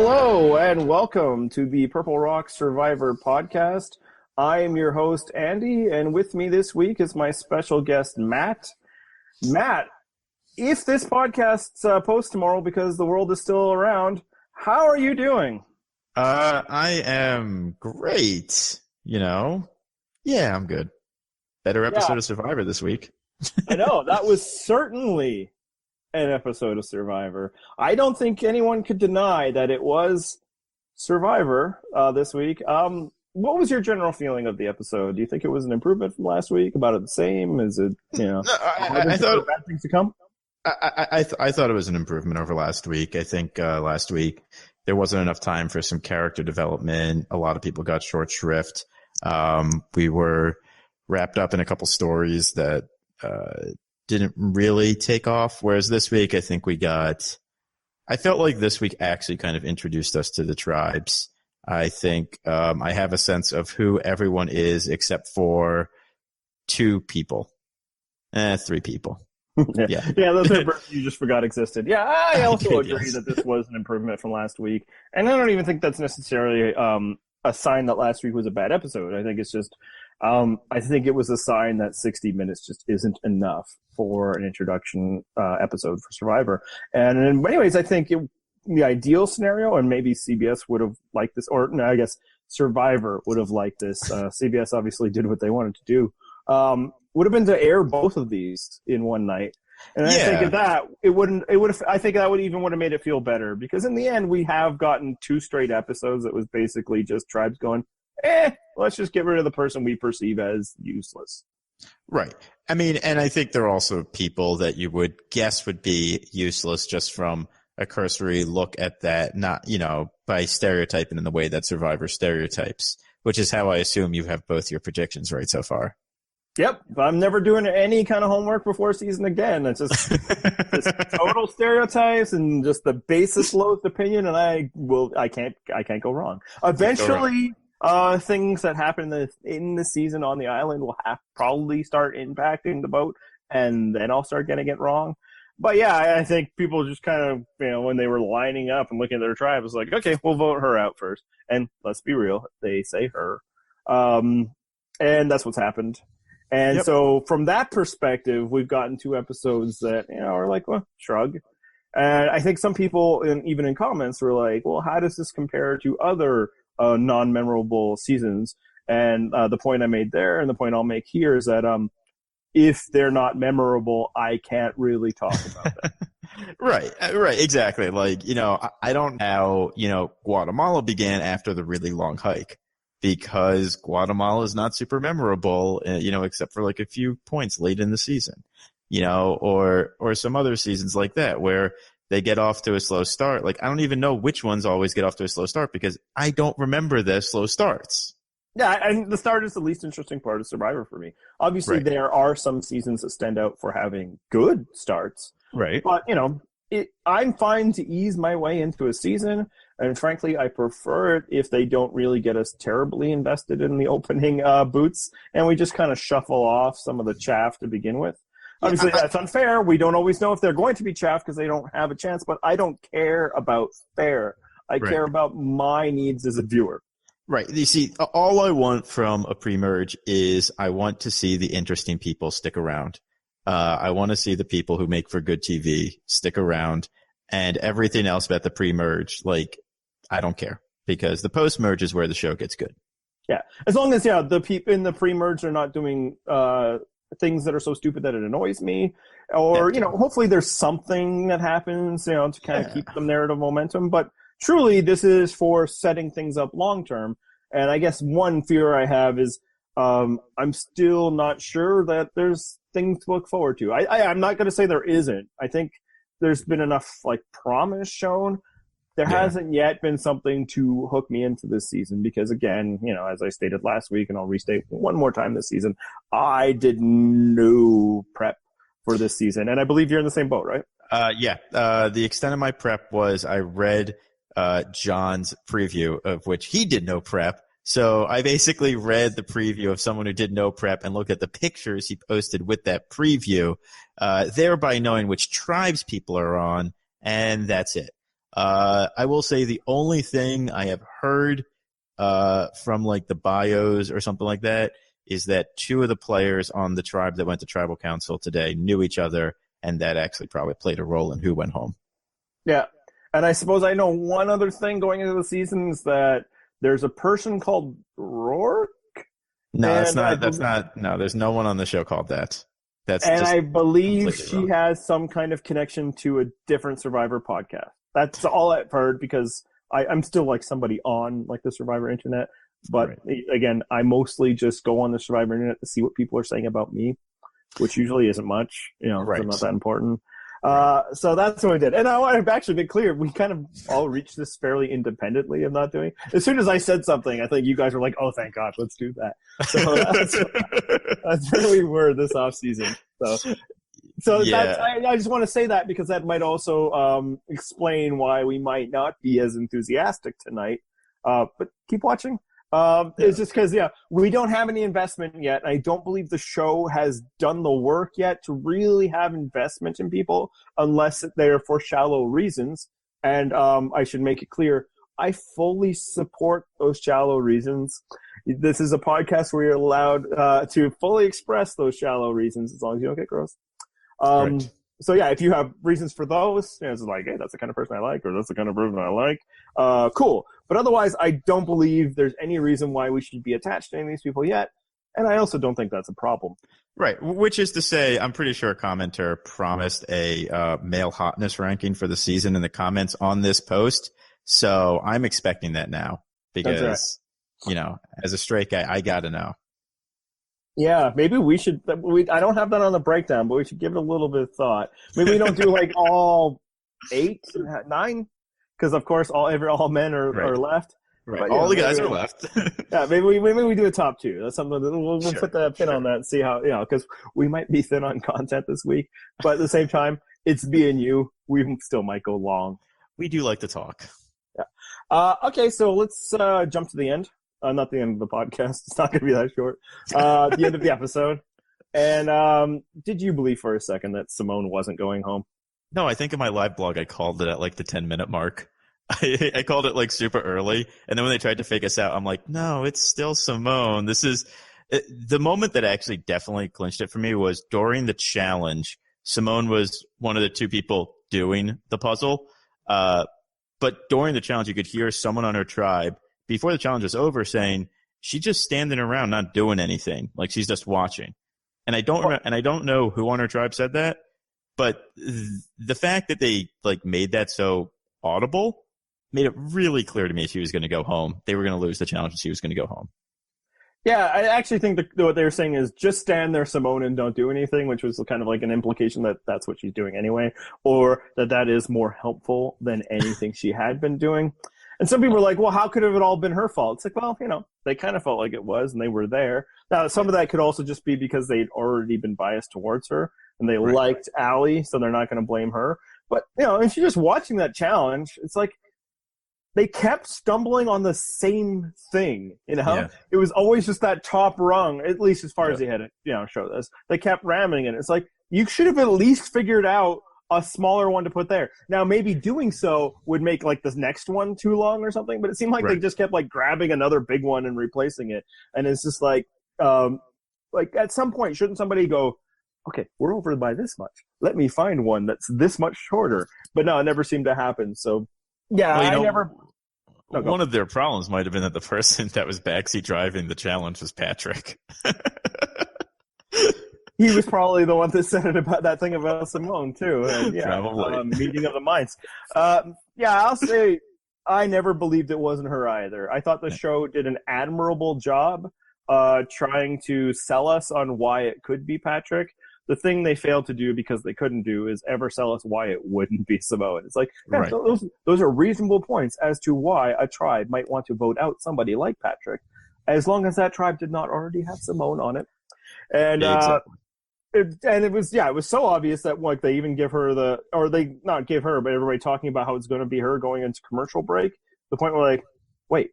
Hello and welcome to the Purple Rock Survivor podcast. I am your host, Andy, and with me this week is my special guest, Matt. Matt, if this podcast posts tomorrow because the world is still around, how are you doing? I am great. Yeah, I'm good. Better episode of Survivor this week. I know, that was certainly an episode of Survivor. I don't think anyone could deny that it was Survivor this week. What was your general feeling of the episode? Do you think it was an improvement from last week? About it the same? Is it, No, I thought bad things to come? I thought it was an improvement over last week. I think last week there wasn't enough time for some character development. A lot of people got short shrift. We were wrapped up in a couple stories that didn't really take off. Whereas this week, I felt like this week actually kind of introduced us to the tribes. I think I have a sense of who everyone is except for three people. Yeah, those are birds you just forgot existed. Yeah, I also agree that this was an improvement from last week. And I don't even think that's necessarily a sign that last week was a bad episode. I think it's just I think it was a sign that 60 minutes just isn't enough for an introduction episode for Survivor. And in many ways, I think the ideal scenario, and maybe CBS would have liked this, or no, I guess Survivor would have liked this. CBS obviously did what they wanted to do. Would have been to air both of these in one night. And I think of that, I think that would have made it feel better, because in the end, we have gotten 2 straight episodes that was basically just tribes going, let's just get rid of the person we perceive as useless. Right. I mean, and I think there are also people that you would guess would be useless just from a cursory look at that, not, by stereotyping in the way that Survivor stereotypes, which is how I assume you have both your predictions right so far. Yep. I'm never doing any kind of homework before season again. It's just total stereotypes and just the basest lowest opinion, and I can't go wrong. Eventually, things that happen in the season on the island will probably start impacting the vote, and then I'll start getting it wrong. But yeah, I think people just kind of, when they were lining up and looking at their tribe, was like, okay, we'll vote her out first. And let's be real, they say her. And that's what's happened. And so from that perspective, we've gotten 2 episodes that, are like, well, shrug. And I think some people, even in comments, were like, well, how does this compare to other non-memorable seasons? And the point I made there and the point I'll make here is that if they're not memorable, I can't really talk about them. Right, exactly. Like, I don't know how, Guatemala began after the really long hike, because Guatemala is not super memorable, except for like a few points late in the season, or some other seasons like that where they get off to a slow start. Like, I don't even know which ones always get off to a slow start because I don't remember their slow starts. Yeah, and the start is the least interesting part of Survivor for me. Obviously, There are some seasons that stand out for having good starts. Right. But, I'm fine to ease my way into a season, and frankly, I prefer it if they don't really get us terribly invested in the opening boots, and we just kind of shuffle off some of the chaff to begin with. Obviously, that's unfair. We don't always know if they're going to be chaff because they don't have a chance, but I don't care about fair. I care about my needs as a viewer. Right. You see, all I want from a pre-merge is I want to see the interesting people stick around. I want to see the people who make for good TV stick around, and everything else about the pre-merge, I don't care, because the post-merge is where the show gets good. Yeah. As long as, the people in the pre-merge are not doing things that are so stupid that it annoys me, or, hopefully there's something that happens, to kind of keep the narrative momentum. But truly, this is for setting things up long term. And I guess one fear I have is I'm still not sure that there's things to look forward to. I'm not going to say there isn't. I think there's been enough promise shown. There hasn't yet been something to hook me into this season because, again, as I stated last week, and I'll restate one more time this season, I did no prep for this season. And I believe you're in the same boat, right? The extent of my prep was I read John's preview, of which he did no prep. So I basically read the preview of someone who did no prep and looked at the pictures he posted with that preview, thereby knowing which tribes people are on, and that's it. I will say the only thing I have heard from like the bios or something like that is that two of the players on the tribe that went to tribal council today knew each other, and that actually probably played a role in who went home. Yeah. And I suppose I know one other thing going into the season is that there's a person called Rourke. No, that's not. No, there's no one on the show called that. And I believe she wrong. has some kind of connection to a different Survivor podcast. That's all I've heard, because I'm still like somebody on like the Survivor internet. But again, I mostly just go on the Survivor internet to see what people are saying about me, which usually isn't much, Right. not that important. So that's what we did. And I want to actually be clear, we kind of all reached this fairly independently of not doing. As soon as I said something, I think you guys were like, oh, thank God, let's do that. So that's where we were this off season. So yeah. I just want to say that, because that might also explain why we might not be as enthusiastic tonight. But keep watching. It's just because, we don't have any investment yet. I don't believe the show has done the work yet to really have investment in people, unless they're for shallow reasons. And I should make it clear, I fully support those shallow reasons. This is a podcast where you're allowed to fully express those shallow reasons, as long as you don't get gross. Right. So if you have reasons for those, it's like, hey, that's the kind of person I like, or that's the kind of person I like. Cool. But otherwise, I don't believe there's any reason why we should be attached to any of these people yet. And I also don't think that's a problem. Right. Which is to say, I'm pretty sure a commenter promised a male hotness ranking for the season in the comments on this post. So I'm expecting that now, because, as a straight guy, I got to know. Yeah, maybe we should. I don't have that on the breakdown, but we should give it a little bit of thought. Maybe we don't do like all 8, 9, because of course all men are left. Right, but, all the guys are left. Yeah, maybe we do a top 2. That's something that we'll put the pin on that and see how, because we might be thin on content this week, but at the same time, it's me and you. We still might go long. We do like to talk. Yeah. Okay, so let's jump to the end. Not the end of the podcast. It's not going to be that short. The end of the episode. And did you believe for a second that Simone wasn't going home? No, I think in my live blog I called it at like the 10-minute mark. I called it like super early. And then when they tried to fake us out, I'm like, no, it's still Simone. This is the moment that actually definitely clinched it for me was during the challenge. Simone was one of the 2 people doing the puzzle. But during the challenge, you could hear someone on her tribe before the challenge was over saying she's just standing around not doing anything, like she's just watching. And I don't know who on her tribe said that, but the fact that they like made that so audible made it really clear to me she was going to go home. They were going to lose the challenge, and she was going to go home. Yeah, I actually think what they were saying is just stand there, Simone, and don't do anything, which was kind of like an implication that that's what she's doing anyway, or that is more helpful than anything she had been doing. And some people were like, well, how could it have all been her fault? It's like, well, they kind of felt like it was, and they were there. Now, some of that could also just be because they'd already been biased towards her, and they liked Allie, so they're not going to blame her. But, and she's just watching that challenge. It's like they kept stumbling on the same thing, Yeah. It was always just that top rung, at least as far as they had to, show this. They kept ramming it. It's like, you should have at least figured out a smaller one to put there. Now, maybe doing so would make like this next one too long or something, but it seemed like they just kept like grabbing another big one and replacing it. And it's just like at some point, shouldn't somebody go, okay, we're over by this much. Let me find one that's this much shorter. But no, it never seemed to happen. So yeah, One of their problems might have been that the person that was backseat driving the challenge was Patrick. He was probably the one that said it about that thing about Simone too. And probably. Meeting of the minds. I'll say I never believed it wasn't her either. I thought the show did an admirable job trying to sell us on why it could be Patrick. The thing they failed to do, because they couldn't do, is ever sell us why it wouldn't be Simone. It's like, those are reasonable points as to why a tribe might want to vote out somebody like Patrick, as long as that tribe did not already have Simone on it. And it was so obvious that like they even give her they not give her, but everybody talking about how it's going to be her going into commercial break. The point where like, wait,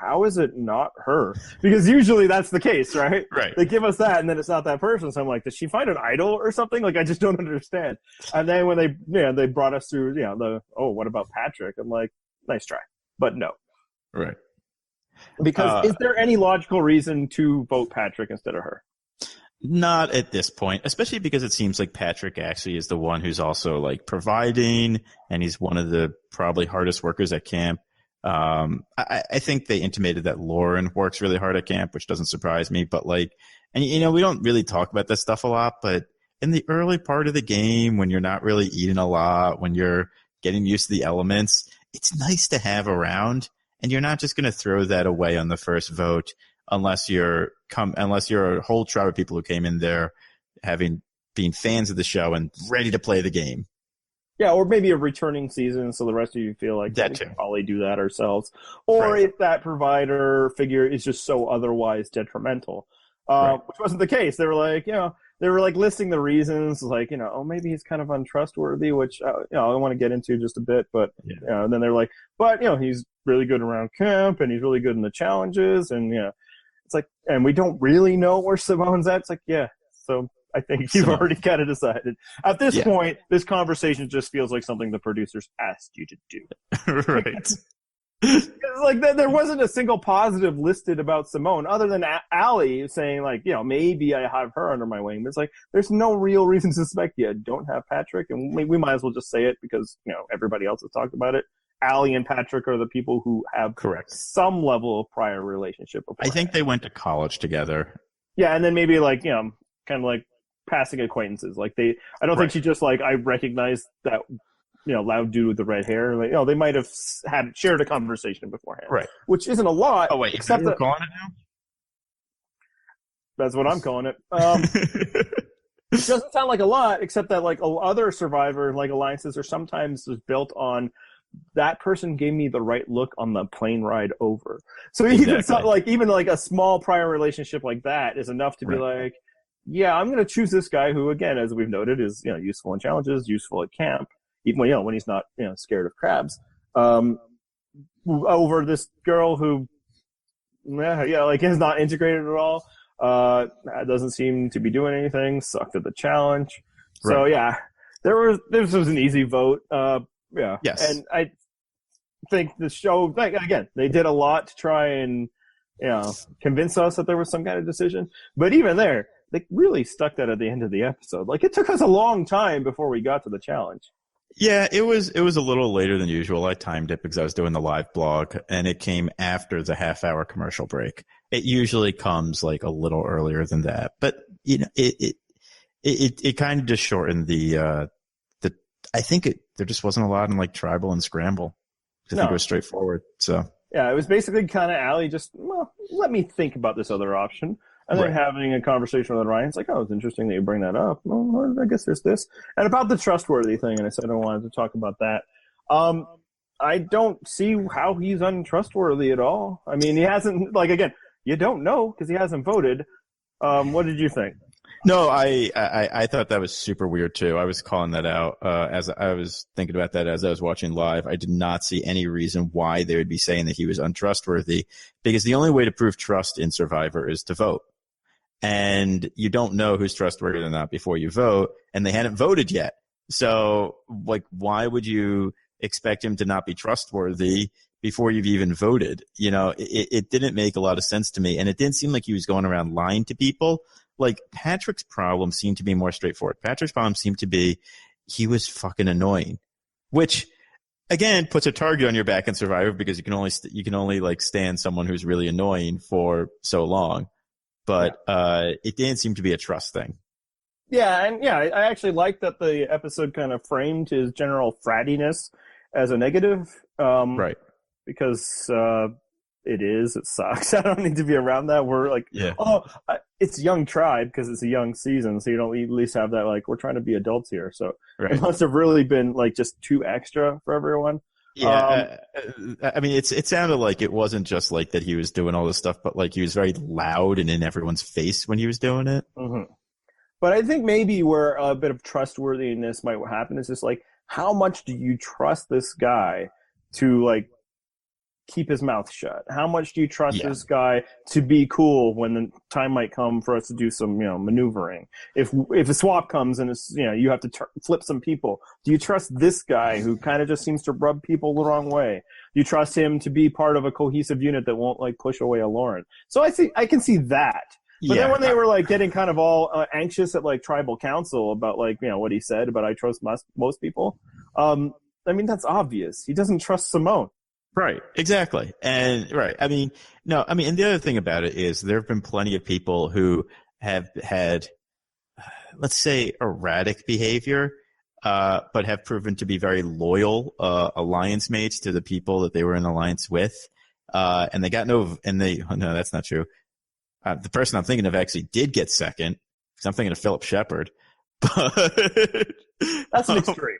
how is it not her? Because usually that's the case, right? Right. They give us that, and then it's not that person. So I'm like, did she find an idol or something? Like, I just don't understand. And then when they brought us through, what about Patrick? I'm like, nice try, but no. Right. Because is there any logical reason to vote Patrick instead of her? Not at this point, especially because it seems like Patrick actually is the one who's also like providing, and he's one of the probably hardest workers at camp. I think they intimated that Lauren works really hard at camp, which doesn't surprise me. But we don't really talk about this stuff a lot. But in the early part of the game, when you're not really eating a lot, when you're getting used to the elements, it's nice to have around. And you're not just going to throw that away on the first vote unless you're a whole tribe of people who came in there being fans of the show and ready to play the game. Yeah, or maybe a returning season, so the rest of you feel like we can probably do that ourselves. Or if that provider figure is just so otherwise detrimental, which wasn't the case. They were like, listing the reasons, like, maybe he's kind of untrustworthy, which I want to get into just a bit, but and then they're like, but he's really good around camp, and he's really good in the challenges, and it's like, and we don't really know where Simone's at. It's like, so. I think you've already kind of decided. At this point, this conversation just feels like something the producers asked you to do. Right. Like, there wasn't a single positive listed about Simone other than Allie saying, like, maybe I have her under my wing. But it's like, there's no real reason to suspect you don't have Patrick. And we might as well just say it because, everybody else has talked about it. Allie and Patrick are the people who have some level of prior relationship. I think they went to college together. Yeah, and then maybe kind of like passing acquaintances. Like I don't think she just like, I recognize that, loud dude with the red hair. Like, they might have shared a conversation beforehand. Right. Which isn't a lot. Oh, wait, except that, calling it now? That's what I'm calling it. It doesn't sound like a lot, except that like other Survivor like alliances are sometimes just built on that person gave me the right look on the plane ride over. So even a small prior relationship like that is enough to be like, yeah, I'm going to choose this guy who, again, as we've noted, is useful in challenges, useful at camp, even when he's not scared of crabs, over this girl who, is not integrated at all, doesn't seem to be doing anything, sucked at the challenge. So this was an easy vote. Yes, and I think the show, again, they did a lot to try and convince us that there was some kind of decision, but even there. They really stuck that at the end of the episode. Like, it took us a long time before we got to the challenge. Yeah, it was a little later than usual. I timed it because I was doing the live blog, and it came after the half-hour commercial break. It usually comes like a little earlier than that, but it kind of just shortened the. I think there just wasn't a lot in like tribal and scramble. I think it was straightforward. So yeah, it was basically kind of Allie just let me think about this other option. And then having a conversation with Ryan, it's like, it's interesting that you bring that up. Well, I guess there's this. And about the trustworthy thing, and I said I wanted to talk about that. I don't see how he's untrustworthy at all. I mean, he hasn't, again, you don't know because he hasn't voted. What did you think? No, I thought that was super weird too. I was calling that out as I was thinking about that as I was watching live. I did not see any reason why they would be saying that he was untrustworthy, because the only way to prove trust in Survivor is to vote. And you don't know who's trustworthy or not before you vote, and they hadn't voted yet. So, why would you expect him to not be trustworthy before you've even voted? It didn't make a lot of sense to me, and it didn't seem like he was going around lying to people. Like, Patrick's problem seemed to be more straightforward. Patrick's problem seemed to be he was fucking annoying, which, again, puts a target on your back in Survivor because you can only stand someone who's really annoying for so long. But it didn't seem to be a trust thing. Yeah, and I actually like that the episode kind of framed his general frattiness as a negative. Right. Because it sucks. I don't need to be around that. We're like, it's young tribe because it's a young season, so you don't at least have that, we're trying to be adults here. So it must have really been, just too extra for everyone. Yeah, I mean, it sounded like it wasn't just that he was doing all this stuff, but he was very loud and in everyone's face when he was doing it. Mm-hmm. But I think maybe where a bit of trustworthiness might happen is just how much do you trust this guy to keep his mouth shut? How much do you trust Yeah. this guy to be cool when the time might come for us to do some, maneuvering? If a swap comes and it's, you have to flip some people, do you trust this guy who kind of just seems to rub people the wrong way? Do you trust him to be part of a cohesive unit that won't like push away a Lauren? So I can see that. But then when they were like getting kind of all anxious at like tribal council about like, what he said about I trust most people. I mean, that's obvious. He doesn't trust Simone. Right, exactly. And right. I mean, no, I mean, and the other thing about it is there have been plenty of people who have had, let's say, erratic behavior, but have proven to be very loyal alliance mates to the people that they were in alliance with. And they got no, that's not true. The person I'm thinking of actually did get second, because I'm thinking of Philip Shepard. But that's an extreme.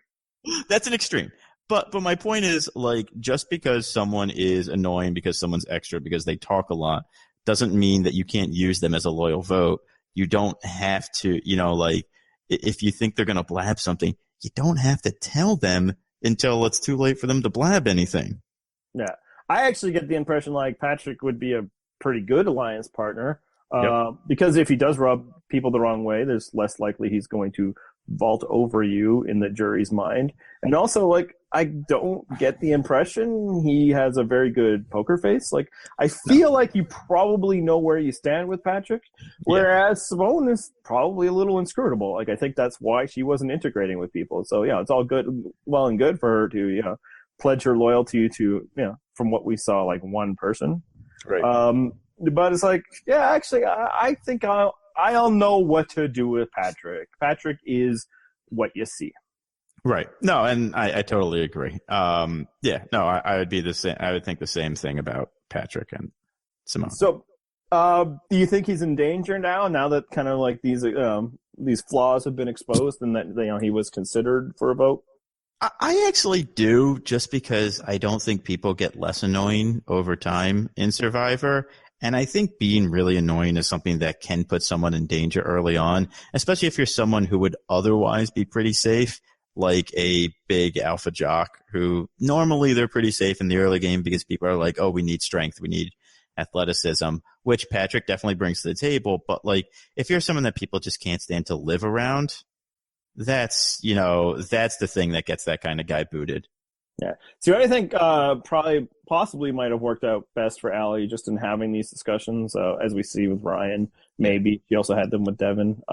That's an extreme. But my point is, like, just because someone is annoying because someone's extra because they talk a lot doesn't mean that you can't use them as a loyal vote. You don't have to, like, if you think they're going to blab something, you don't have to tell them until it's too late for them to blab anything. Yeah. I actually get the impression like Patrick would be a pretty good alliance partner. Because if he does rub people the wrong way, there's less likely he's going to vault over you in the jury's mind. And also, like, I don't get the impression he has a very good poker face. Like, I feel like you probably know where you stand with Patrick, whereas Simone is probably a little inscrutable. Like, I think that's why she wasn't integrating with people. So, it's all well and good for her to, pledge her loyalty to, from what we saw, like one person. Right. But it's like, actually, I think I'll know what to do with Patrick. Patrick is what you see. Right. No, and I totally agree. I would be the same. I would think the same thing about Patrick and Simone. So, do you think he's in danger now that kind of like these flaws have been exposed and that he was considered for a vote? I actually do, just because I don't think people get less annoying over time in Survivor. And I think being really annoying is something that can put someone in danger early on, especially if you're someone who would otherwise be pretty safe, like a big alpha jock who normally they're pretty safe in the early game because people are like, oh, we need strength, we need athleticism, which Patrick definitely brings to the table. But like, if you're someone that people just can't stand to live around, that's the thing that gets that kind of guy booted. Yeah. So I think possibly might have worked out best for Allie just in having these discussions, as we see with Ryan. Maybe she also had them with Devin.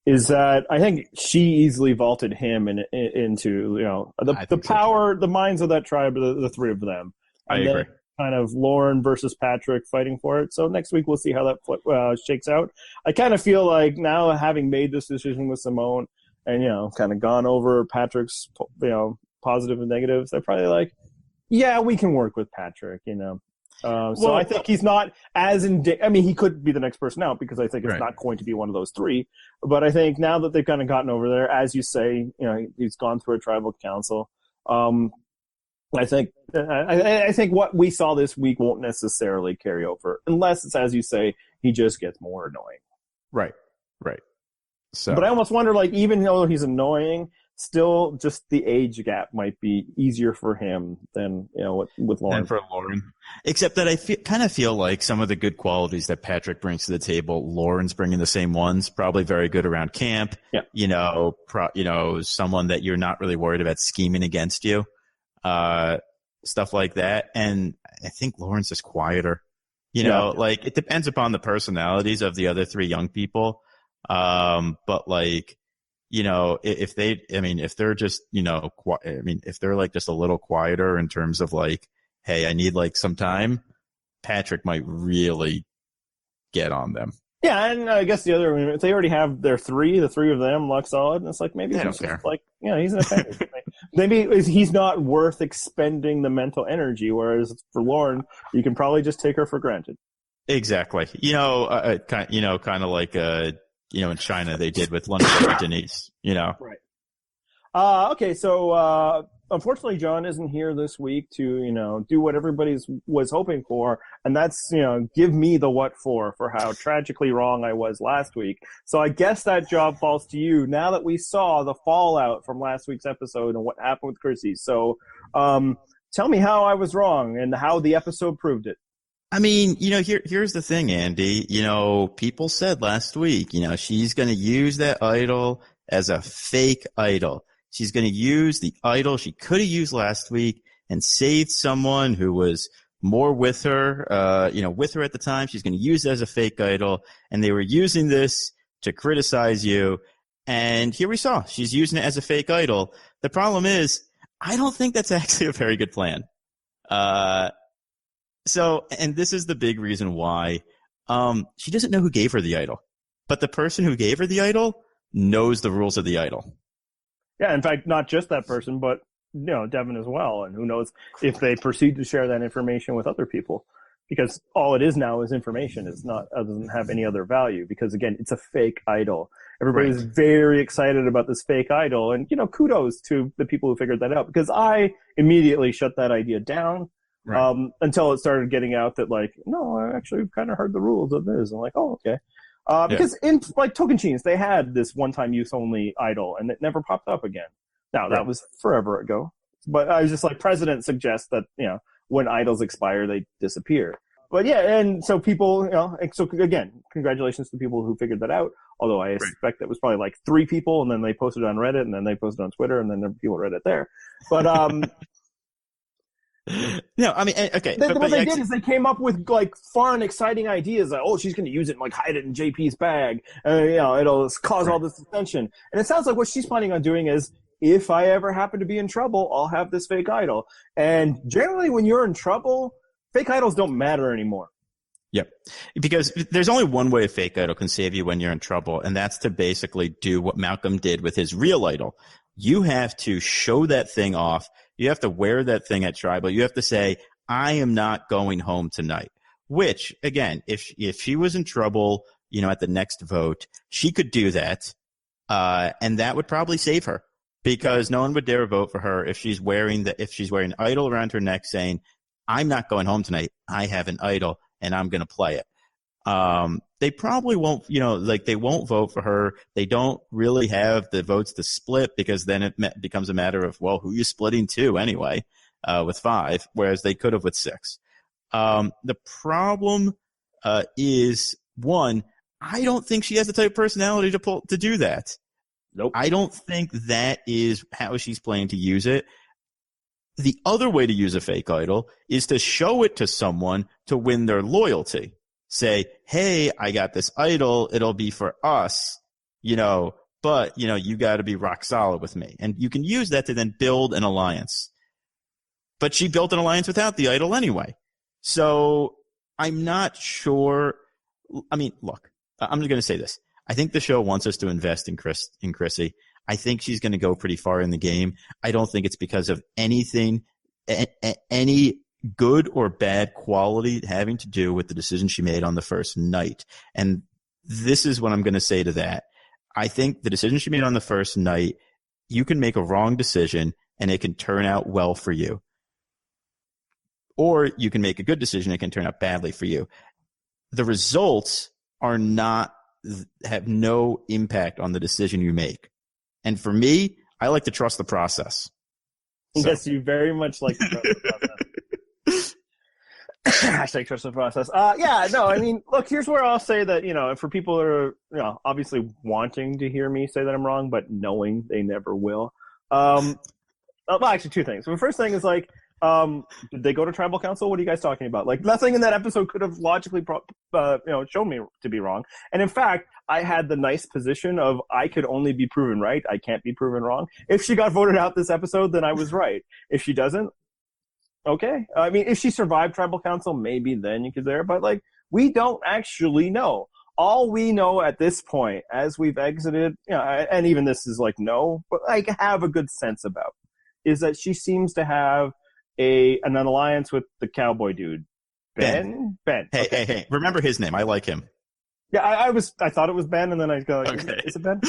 Is that I think she easily vaulted him into the power, the minds of that tribe, the three of them. I agree. Kind of Lauren versus Patrick fighting for it. So next week we'll see how that shakes out. I kind of feel like now having made this decision with Simone and kind of gone over Patrick's positive and negatives, they're probably like, yeah, we can work with Patrick. So I think he's not as I mean, he could be the next person out because I think it's not going to be one of those three. But I think now that they've kind of gotten over there, as you say, he's gone through a tribal council. I think what we saw this week won't necessarily carry over unless it's, as you say, he just gets more annoying. Right. So, but I almost wonder, like, even though he's annoying, still just the age gap might be easier for him than with Lauren. Than for Lauren. Except that I kind of feel like some of the good qualities that Patrick brings to the table, Lauren's bringing the same ones. Probably very good around camp. Yeah. Someone that you're not really worried about scheming against you. Stuff like that. And I think Lauren's just quieter. Like, it depends upon the personalities of the other three young people. But like, if they're just, if they're like just a little quieter in terms of like, hey, I need like some time, Patrick might really get on them. Yeah, and I guess if they already have the three of them lock solid, and it's like maybe he's just like, he's an offender. Maybe he's not worth expending the mental energy. Whereas for Lauren, you can probably just take her for granted. Exactly. Kind of like in China they did with London and Denise. Right. Okay, so unfortunately, John isn't here this week to do what everybody was hoping for, and that's give me the what for how tragically wrong I was last week. So I guess that job falls to you now that we saw the fallout from last week's episode and what happened with Chrissy. So Tell me how I was wrong and how the episode proved it. I mean, here's the thing, Andy. People said last week, she's going to use that idol as a fake idol. She's going to use the idol she could have used last week and saved someone who was more with her, with her at the time. She's going to use it as a fake idol. And they were using this to criticize you. And here we saw she's using it as a fake idol. The problem is, I don't think that's actually a very good plan. And this is the big reason why she doesn't know who gave her the idol. But the person who gave her the idol knows the rules of the idol. Yeah, in fact, not just that person, but Devin as well. And who knows if they proceed to share that information with other people. Because all it is now is information. It doesn't have any other value. Because again, it's a fake idol. Everybody's very excited about this fake idol. And, kudos to the people who figured that out. Because I immediately shut that idea down. Right. Until it started getting out that no, I actually kind of heard the rules of this. I'm like, oh, okay. Because in Tolkien they had this one-time use only idol, and it never popped up again. Now that was forever ago, but I was just precedent suggests that when idols expire, they disappear. But yeah, and so people, so again, congratulations to people who figured that out. Although I suspect that was probably 3 people, and then they posted it on Reddit, and then they posted it on Twitter, and then there were people read it there. But no, I mean, okay. What they did is they came up with fun, exciting ideas. She's going to use it and hide it in JP's bag. It'll cause all this attention. And it sounds like what she's planning on doing is, if I ever happen to be in trouble, I'll have this fake idol. And generally, when you're in trouble, fake idols don't matter anymore. Yep. Because there's only one way a fake idol can save you when you're in trouble, and that's to basically do what Malcolm did with his real idol. You have to show that thing off. You have to wear that thing at tribal. You have to say, I am not going home tonight. Which, again, if she was in trouble, at the next vote, she could do that. And that would probably save her, because no one would dare vote for her if she's wearing an idol around her neck saying, I'm not going home tonight. I have an idol and I'm going to play it. They probably won't, they won't vote for her. They don't really have the votes to split, because then it becomes a matter of, well, who are you splitting to anyway, with 5, whereas they could have with 6. The problem is, one, I don't think she has the type of personality to do that. Nope. I don't think that is how she's planning to use it. The other way to use a fake idol is to show it to someone to win their loyalty. Say, hey, I got this idol. It'll be for us, but, you got to be rock solid with me. And you can use that to then build an alliance. But she built an alliance without the idol anyway. So I'm not sure. I mean, look, I'm just going to say this. I think the show wants us to invest in Chrissy. I think she's going to go pretty far in the game. I don't think it's because of anything, any good or bad quality having to do with the decision she made on the first night. And this is what I'm going to say to that. I think the decision she made on the first night, you can make a wrong decision and it can turn out well for you. Or you can make a good decision and it can turn out badly for you. The results have no impact on the decision you make. And for me, I like to trust the process. Yes, you very much like to trust the process. Hashtag trust the process. I mean, look, here's where I'll say that, for people that are, obviously wanting to hear me say that I'm wrong, but knowing they never will. Well, actually, 2 things. The first thing is did they go to tribal council? What are you guys talking about? Nothing in that episode could have logically, shown me to be wrong. And in fact, I had the nice position of I could only be proven right. I can't be proven wrong. If she got voted out this episode, then I was right. If she doesn't, okay. I mean, if she survived tribal council, maybe then you could there. But we don't actually know. All we know at this point, as we've exited, and even this is no, but I have a good sense about, is that she seems to have an alliance with the cowboy dude. Ben? Hey, remember his name. I like him. Yeah, I thought it was Ben, and then I go, okay. Is it Ben?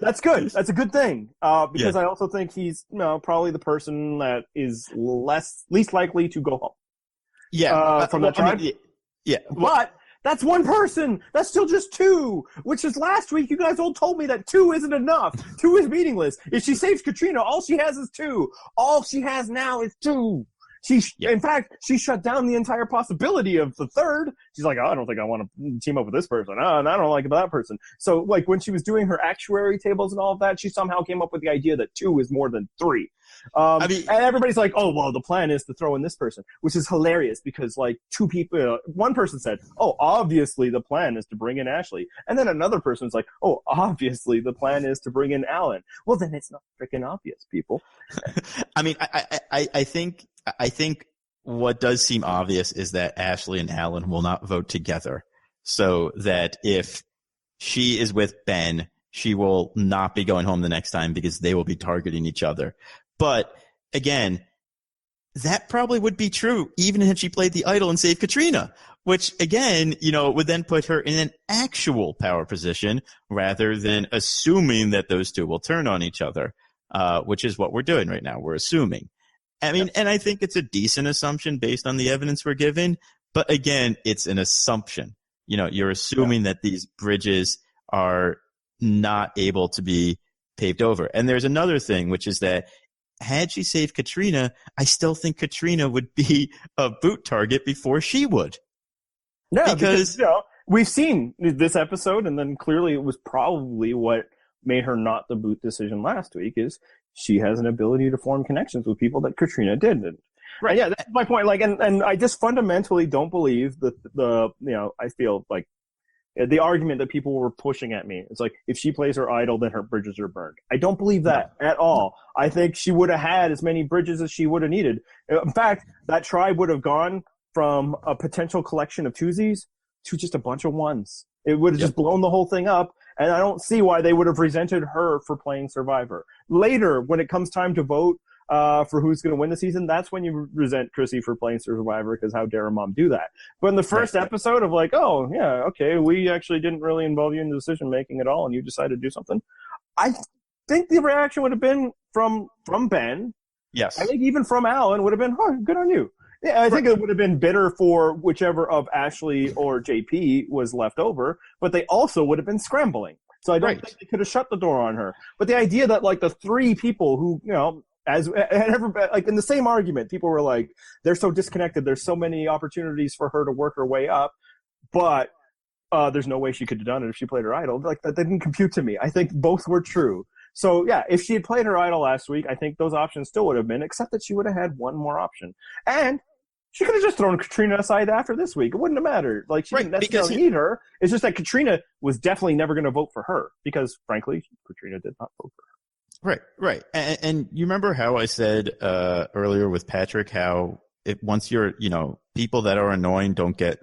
That's good. That's a good thing. Because I also think he's probably the person that is least likely to go home. Yeah. From that tribe. Yeah. But That's one person. That's still just two, which is last week you guys all told me that two isn't enough. Two is meaningless. If she saves Katrina, all she has is two. All she has now is two. In fact, she shut down the entire possibility of the third. She's like, oh, I don't think I want to team up with this person. Oh, and I don't like that person. So, like, when she was doing her actuary tables and all of that, she somehow came up with the idea that two is more than three. And everybody's like, oh, well, the plan is to throw in this person, which is hilarious because, like, two people, one person said, oh, obviously the plan is to bring in Ashley. And then another person's like, oh, obviously the plan is to bring in Alan. Well, then it's not freaking obvious, people. I mean, I think what does seem obvious is that Ashley and Alan will not vote together. So that if she is with Ben, she will not be going home the next time because they will be targeting each other. But again, that probably would be true even if she played the idol and saved Katrina, which again, would then put her in an actual power position rather than assuming that those two will turn on each other, which is what we're doing right now. We're assuming. I mean, and I think it's a decent assumption based on the evidence we're given. But again, it's an assumption. You're assuming that these bridges are not able to be paved over. And there's another thing, which is that had she saved Katrina, I still think Katrina would be a boot target before she would. Yeah, because we've seen this episode, and then clearly it was probably what made her not the boot decision last week is she has an ability to form connections with people that Katrina didn't. Right. And yeah, that's my point. Like, and I just fundamentally don't believe that I feel like the argument that people were pushing at me is like, if she plays her idol, then her bridges are burned. I don't believe that at all. I think she would have had as many bridges as she would have needed. In fact, that tribe would have gone from a potential collection of twosies to just a bunch of ones. It would have just blown the whole thing up. And I don't see why they would have resented her for playing Survivor. Later, when it comes time to vote for who's going to win the season, that's when you resent Chrissy for playing Survivor because how dare her mom do that. But in the first episode of like, oh, yeah, okay, we actually didn't really involve you in the decision-making at all, and you decided to do something, I think the reaction would have been from Ben. Yes. I think even from Alan would have been, oh, good on you. Yeah, I think it would have been bitter for whichever of Ashley or JP was left over, but they also would have been scrambling. So I don't think they could have shut the door on her. But the idea that like the three people who, like in the same argument, people were like, they're so disconnected. There's so many opportunities for her to work her way up, but there's no way she could have done it if she played her idol. Like that didn't compute to me. I think both were true. So, yeah, if she had played her idol last week, I think those options still would have been, except that she would have had one more option. And she could have just thrown Katrina aside after this week. It wouldn't have mattered. Like, she didn't necessarily need her. It's just that Katrina was definitely never going to vote for her because, frankly, Katrina did not vote for her. Right. And you remember how I said earlier with Patrick how once you're, people that are annoying don't get,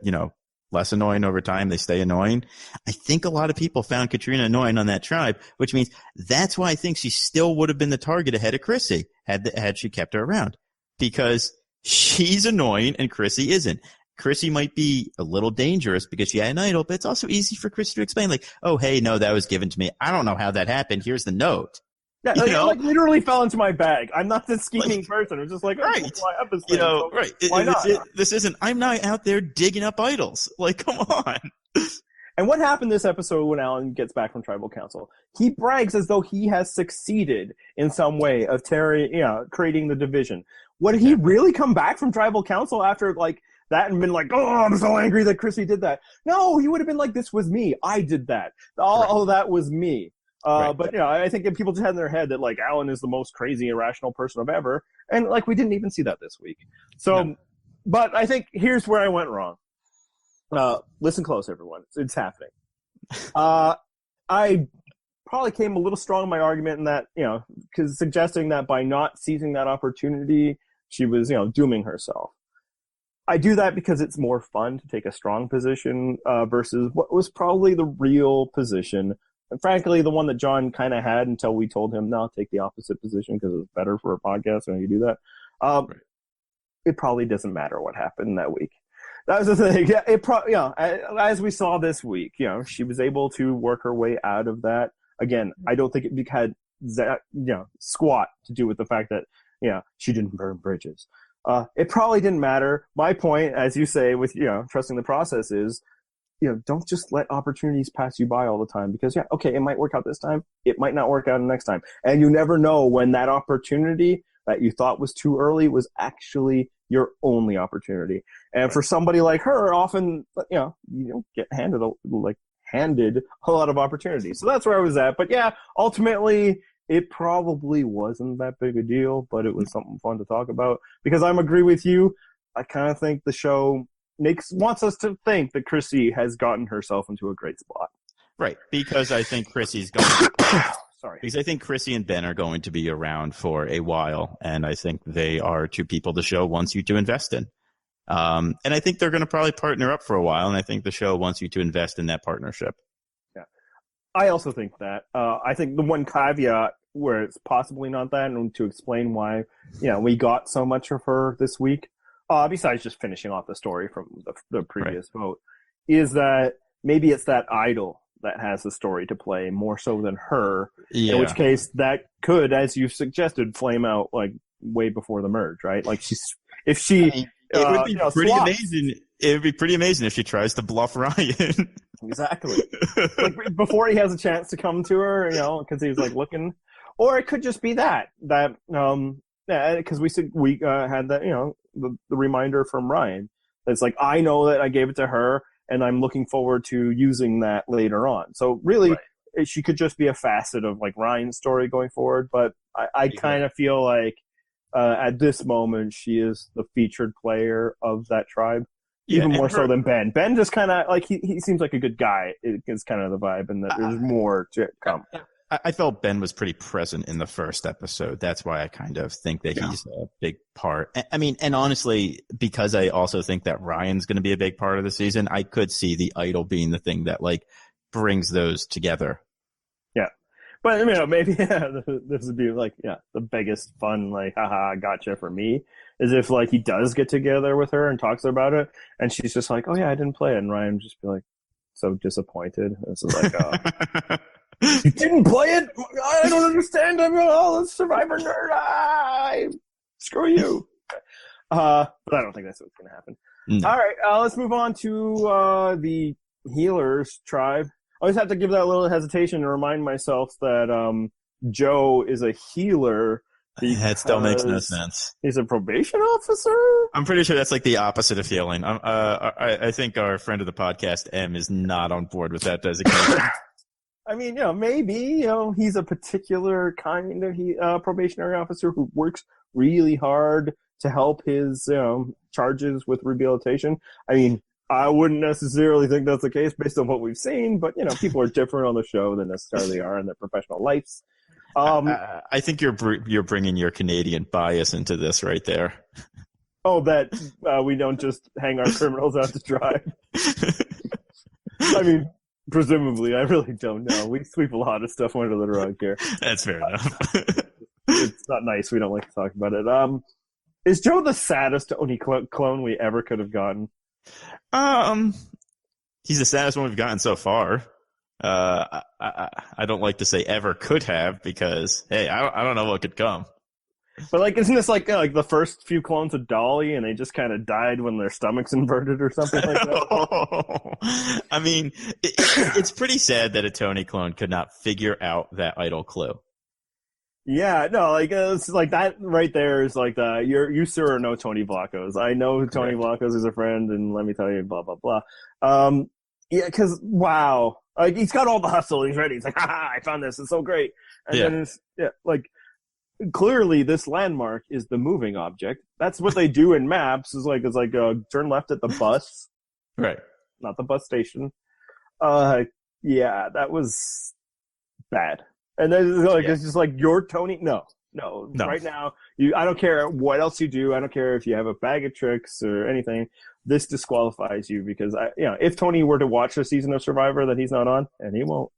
less annoying over time, they stay annoying. I think a lot of people found Katrina annoying on that tribe, which means that's why I think she still would have been the target ahead of Chrissy had she kept her around, because she's annoying and Chrissy isn't. Chrissy might be a little dangerous because she had an idol, but it's also easy for Chrissy to explain, like, oh, hey, no, that was given to me. I don't know how that happened. Here's the note. Yeah, like literally fell into my bag. I'm not this scheming person. It's just like, why not? This isn't. I'm not out there digging up idols. Like, come on. And what happened this episode when Alan gets back from Tribal Council? He brags as though he has succeeded in some way of creating the division. Would he really come back from Tribal Council after like that and been like, oh, I'm so angry that Chrissy did that? No, he would have been like, this was me. I did that. All that was me. But I think that people just had in their head that like Alan is the most crazy, irrational person of ever, and like we didn't even see that this week. So, but I think here's where I went wrong. Listen close, everyone. It's happening. I probably came a little strong in my argument in that because suggesting that by not seizing that opportunity, she was dooming herself. I do that because it's more fun to take a strong position versus what was probably the real position. And frankly, the one that John kind of had until we told him, no, take the opposite position because it's better for a podcast when you do that. It probably doesn't matter what happened that week. That was the thing. Yeah, as we saw this week, she was able to work her way out of that. Again, I don't think it had squat to do with the fact that, she didn't burn bridges. It probably didn't matter. My point, as you say, with, trusting the process is, don't just let opportunities pass you by all the time, because okay, it might work out this time, it might not work out the next time, and you never know when that opportunity that you thought was too early was actually your only opportunity. And for somebody like her, often you don't get handed a lot of opportunities. So that's where I was at. But yeah, ultimately it probably wasn't that big a deal, but it was something fun to talk about, because I'm agree with you. I kind of think the show wants us to think that Chrissy has gotten herself into a great spot. Right, because I think Chrissy's going Sorry. Because I think Chrissy and Ben are going to be around for a while, and I think they are two people the show wants you to invest in. And I think they're going to probably partner up for a while, and I think the show wants you to invest in that partnership. Yeah, I also think that. I think the one caveat where it's possibly not that, and to explain why we got so much of her this week, besides just finishing off the story from the previous vote, is that maybe it's that idol that has the story to play more so than her. Yeah. In which case, that could, as you suggested, flame out like way before the merge, right? Like if she. It would be pretty amazing. It would be pretty amazing if she tries to bluff Ryan. Exactly. Like before he has a chance to come to her, because he's like looking, or it could just be that because we had that the reminder from Ryan. It's like, I know that I gave it to her, and I'm looking forward to using that later on. So really, she could just be a facet of like Ryan's story going forward. But I kind of feel like. At this moment, she is the featured player of that tribe, even more so than Ben. Ben just kind of like he seems like a good guy. It's kind of the vibe, and that there's more to come. I felt Ben was pretty present in the first episode. That's why I kind of think that he's a big part. I mean, and honestly, because I also think that Ryan's going to be a big part of the season, I could see the idol being the thing that like brings those together. Yeah. But maybe this would be like the biggest fun like haha gotcha for me is if like he does get together with her and talks about it, and she's just like, oh yeah, I didn't play it, and Ryan would just be like so disappointed. It's like you didn't play it? I don't understand. I'm a Survivor nerd. Screw you. But I don't think that's what's gonna happen. No. All right, let's move on to the healers tribe. I always have to give that a little hesitation to remind myself that Joe is a healer. That still makes no sense. He's a probation officer? I'm pretty sure that's like the opposite of healing. I think our friend of the podcast, M, is not on board with that designation. I mean, maybe, he's a particular kind of probationary officer who works really hard to help his charges with rehabilitation. I mean, I wouldn't necessarily think that's the case based on what we've seen, but people are different on the show than necessarily are in their professional lives. I think you're bringing your Canadian bias into this right there. Oh, that we don't just hang our criminals out to dry. I mean, presumably, I really don't know. We sweep a lot of stuff under the rug here. That's fair enough. It's not nice. We don't like to talk about it. Is Joe the saddest Tony clone we ever could have gotten? He's the saddest one we've gotten so far. I don't like to say ever could have because, hey, I don't know what could come. But like, isn't this like the first few clones of Dolly, and they just kind of died when their stomachs inverted or something like that? I mean, it's pretty sad that a Tony clone could not figure out that idol clue. Yeah, no, like it's like that right there is like you sir know Tony Vlachos. I know Tony Vlachos is a friend, and let me tell you, blah blah blah. Yeah, because wow, like he's got all the hustle. He's ready. He's like, haha, I found this. It's so great. And then it's like clearly this landmark is the moving object. That's what they do in maps. It's like turn left at the bus, right? Not the bus station. Yeah, that was bad. And then it's just like, you're Tony. No. Right now, I don't care what else you do. I don't care if you have a bag of tricks or anything. This disqualifies you because if Tony were to watch a season of Survivor that he's not on, and he won't,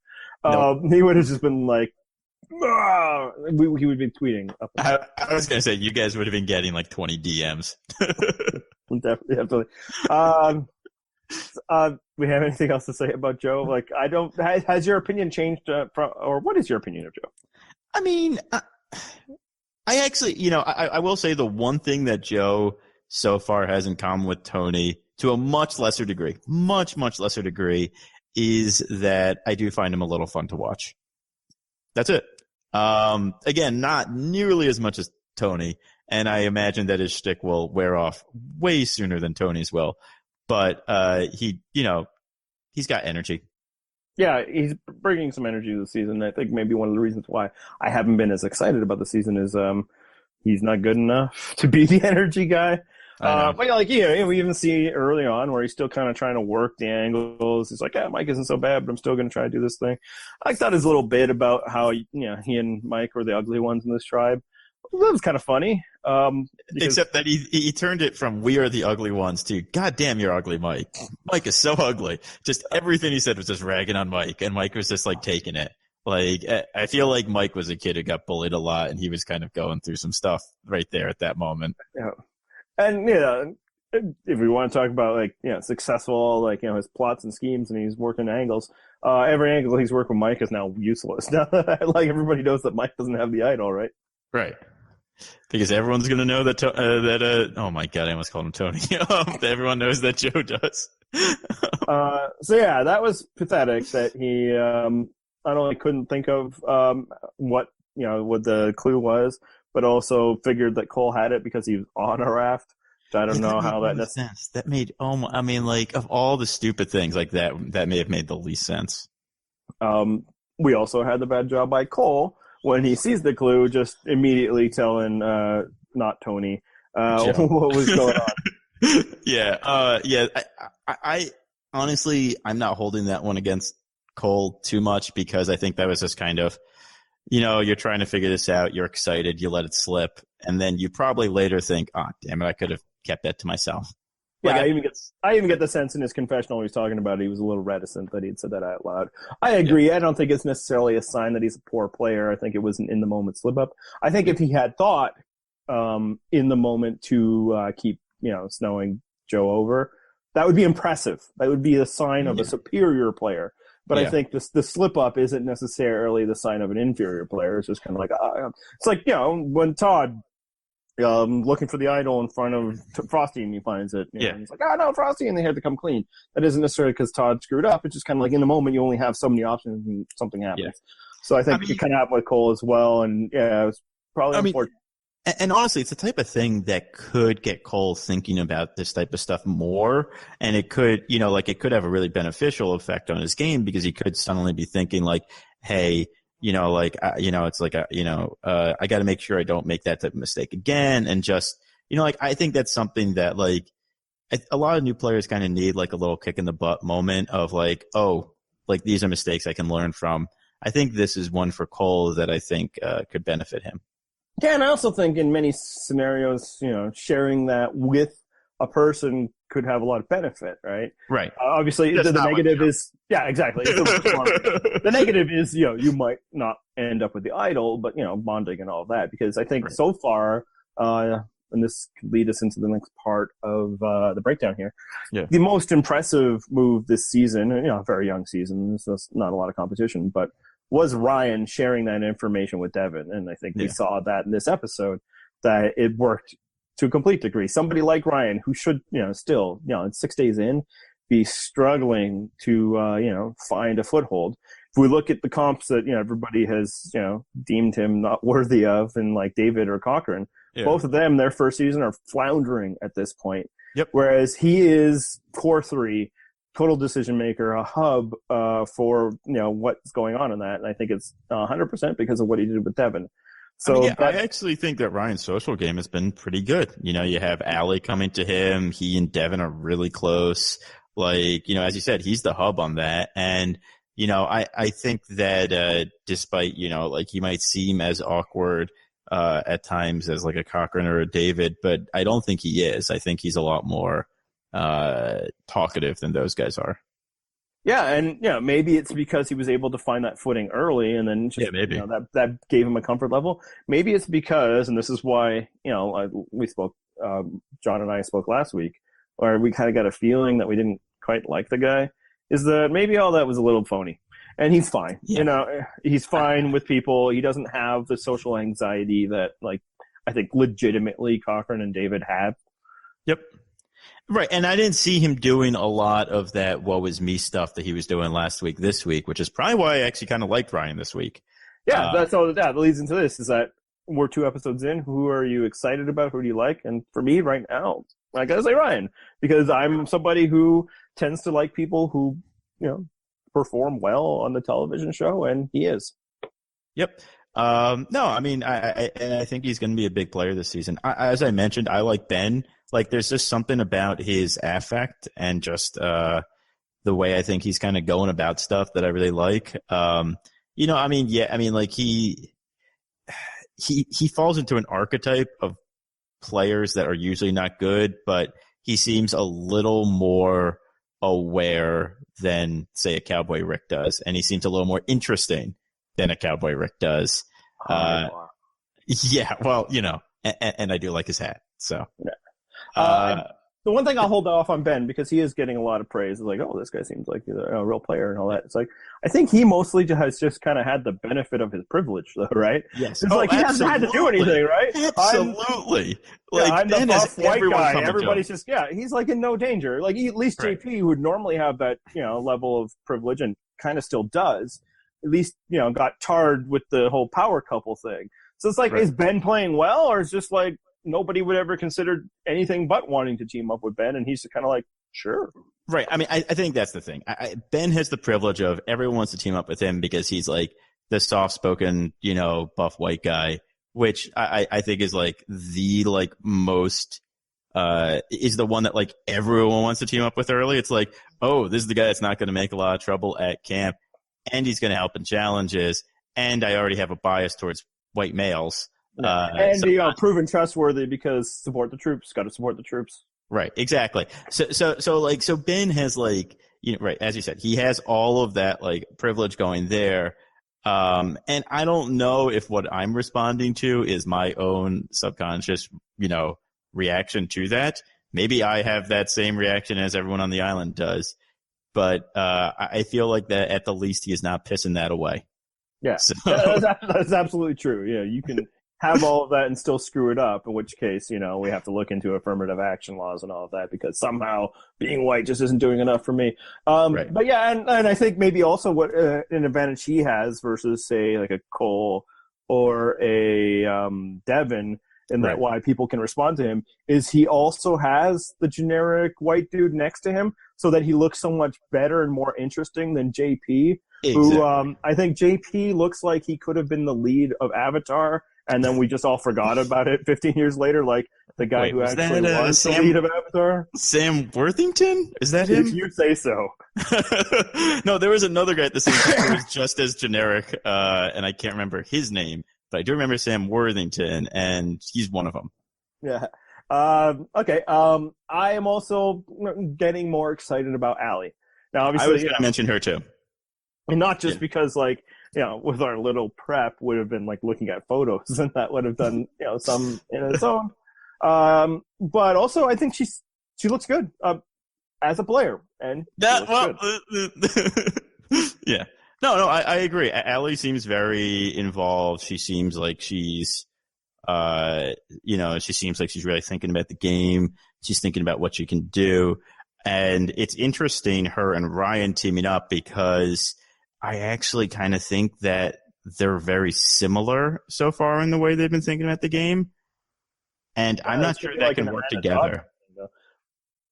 he would have just been like, he would be tweeting. I was gonna say you guys would have been getting like 20 DMs. Definitely. We have anything else to say about Joe? Like, I don't. Has your opinion changed? Or what is your opinion of Joe? I mean, I actually, I will say the one thing that Joe so far has in common with Tony to a much lesser degree, much lesser degree, is that I do find him a little fun to watch. That's it. Again, not nearly as much as Tony, and I imagine that his shtick will wear off way sooner than Tony's will. But he's got energy. Yeah, he's bringing some energy this season. I think maybe one of the reasons why I haven't been as excited about the season is he's not good enough to be the energy guy. But we even see early on where he's still kind of trying to work the angles. He's like, yeah, Mike isn't so bad, but I'm still going to try to do this thing. I thought his little bit about how he and Mike were the ugly ones in this tribe. That was kind of funny. Except that he turned it from "we are the ugly ones" to "God damn, you're ugly, Mike." Mike is so ugly. Just everything he said was just ragging on Mike, and Mike was just like taking it. Like, I feel like Mike was a kid who got bullied a lot, and he was kind of going through some stuff right there at that moment. Yeah. And if we want to talk about successful his plots and schemes, and he's working angles, every angle he's working with Mike is now useless. Now like everybody knows that Mike doesn't have the idol, right? Right. Because everyone's going to know that, oh my God, I almost called him Tony. Everyone knows that Joe does. That was pathetic that he not only couldn't think of what the clue was, but also figured that Cole had it because he was on a raft. So I don't know how that makes sense. That made, of all the stupid things like that may have made the least sense. We also had the bad job by Cole when he sees the clue, just immediately telling not Tony what was going on. Yeah. I honestly, I'm not holding that one against Cole too much because I think that was just kind of, you're trying to figure this out. You're excited. You let it slip. And then you probably later think, oh, damn it, I could have kept that to myself. Yeah, I even get the sense in his confessional he's talking about it, he was a little reticent that he'd said that out loud. I agree. Yeah. I don't think it's necessarily a sign that he's a poor player. I think it was an in-the-moment slip-up. I think if he had thought in the moment to keep, snowing Joe over, that would be impressive. That would be a sign of a superior player. But I think the slip-up isn't necessarily the sign of an inferior player. It's just kind of like, it's like, when Todd looking for the idol in front of Frosty and he finds it. And he's like, no, Frosty, and they had to come clean. That isn't necessarily because Todd screwed up. It's just kind of like in the moment you only have so many options and something happens. Yeah. So I think it kind of happened with Cole as well. And it was probably unfortunate. And honestly, it's the type of thing that could get Cole thinking about this type of stuff more. And it could, it could have a really beneficial effect on his game because he could suddenly be thinking like, hey, it's like, I got to make sure I don't make that type of mistake again. And just, I think that's something that a lot of new players kind of need like a little kick in the butt moment of like, oh, like these are mistakes I can learn from. I think this is one for Cole that I think could benefit him. Yeah, and I also think in many scenarios, sharing that with a person could have a lot of benefit, right? Right. Obviously, the negative is, exactly. The negative is, you might not end up with the idol, but, bonding and all of that. Because I think so far, and this could lead us into the next part of the breakdown here, the most impressive move this season, very young season, so it's not a lot of competition, but was Ryan sharing that information with Devin. And I think we saw that in this episode, that it worked to a complete degree. Somebody like Ryan, who should, still, 6 days in, be struggling to, find a foothold. If we look at the comps that, everybody has, deemed him not worthy of, and like David or Cochran, both of them, their first season are floundering at this point. Yep. Whereas he is core 3, total decision maker, a hub for, what's going on in that. And I think it's 100% because of what he did with Devin. So I actually think that Ryan's social game has been pretty good. You have Allie coming to him. He and Devin are really close. Like, as you said, he's the hub on that. And, I think that despite, he might seem as awkward at times as like a Cochran or a David, but I don't think he is. I think he's a lot more talkative than those guys are. Yeah, and maybe it's because he was able to find that footing early, and then just, maybe that gave him a comfort level. Maybe it's because, and this is why we spoke, John and I spoke last week, where we kind of got a feeling that we didn't quite like the guy, is that maybe all that was a little phony, and he's fine. He's fine with people. He doesn't have the social anxiety that I think legitimately Cochran and David have. Yep. Right, and I didn't see him doing a lot of that woe is me stuff that he was doing last week, this week, which is probably why I actually kind of liked Ryan this week. Yeah, that's all that leads into this is that we're 2 episodes in. Who are you excited about? Who do you like? And for me right now, I gotta say Ryan, because I'm somebody who tends to like people who, perform well on the television show, and he is. Yep. No, I mean, I think he's going to be a big player this season. As I mentioned, I like Ben. Like, there's just something about his affect and just the way I think he's kind of going about stuff that I really like. Like he falls into an archetype of players that are usually not good, but he seems a little more aware than, say, a Cowboy Rick does, and he seems a little more interesting than a Cowboy Rick does. Yeah, well, and I do like his hat. So, the one thing I'll hold off on Ben, because he is getting a lot of praise, is like, oh, this guy seems like a real player and all that. It's like, I think he mostly has just kind of had the benefit of his privilege, though, right? Yes. It's like he hasn't had to do anything, right? Absolutely. I'm the buff white guy. Everybody's just he's like in no danger. Like, at least JP, who would normally have that, level of privilege and kind of still does, at least, got tarred with the whole power couple thing. So it's like, is Ben playing well, or is just like nobody would ever consider anything but wanting to team up with Ben, and he's kind of like, sure. Right. I mean, I think that's the thing. Ben has the privilege of everyone wants to team up with him because he's like the soft-spoken, buff white guy, which I think is like the most is the one that like everyone wants to team up with early. It's like, oh, this is the guy that's not going to make a lot of trouble at camp, and he's going to help in challenges, and I already have a bias towards white males. Proven trustworthy because support the troops. Got to support the troops. Right, exactly. So Ben has right, as you said, he has all of that like privilege going there. And I don't know if what I'm responding to is my own subconscious, reaction to that. Maybe I have that same reaction as everyone on the island does, but I feel like that at the least he is not pissing that away. Yeah, so. That's absolutely true. Yeah, you can have all of that and still screw it up, in which case, we have to look into affirmative action laws and all of that, because somehow being white just isn't doing enough for me. Right. But yeah, and I think maybe also what an advantage he has versus, say, like a Cole or a Devin, and that why people can respond to him, is he also has the generic white dude next to him, so that he looks so much better and more interesting than JP, who I think JP looks like he could have been the lead of Avatar, and then we just all forgot about it 15 years later, like the guy who actually was the lead of Avatar. Sam Worthington? Is that him? If you say so. No, there was another guy at the same time who was just as generic, and I can't remember his name, but I do remember Sam Worthington, and he's one of them. Yeah. Okay. I am also getting more excited about Allie. Now, obviously, I was going to mention her too. And not just because, with our little prep, would have been like looking at photos, and that would have done, some in its own. But also, I think she looks good as a player, and yeah. No, I agree. Allie seems very involved. She seems like she's, she seems like she's really thinking about the game. She's thinking about what she can do. And it's interesting, her and Ryan teaming up, because I actually kind of think that they're very similar so far in the way they've been thinking about the game. And I'm not sure that can work together.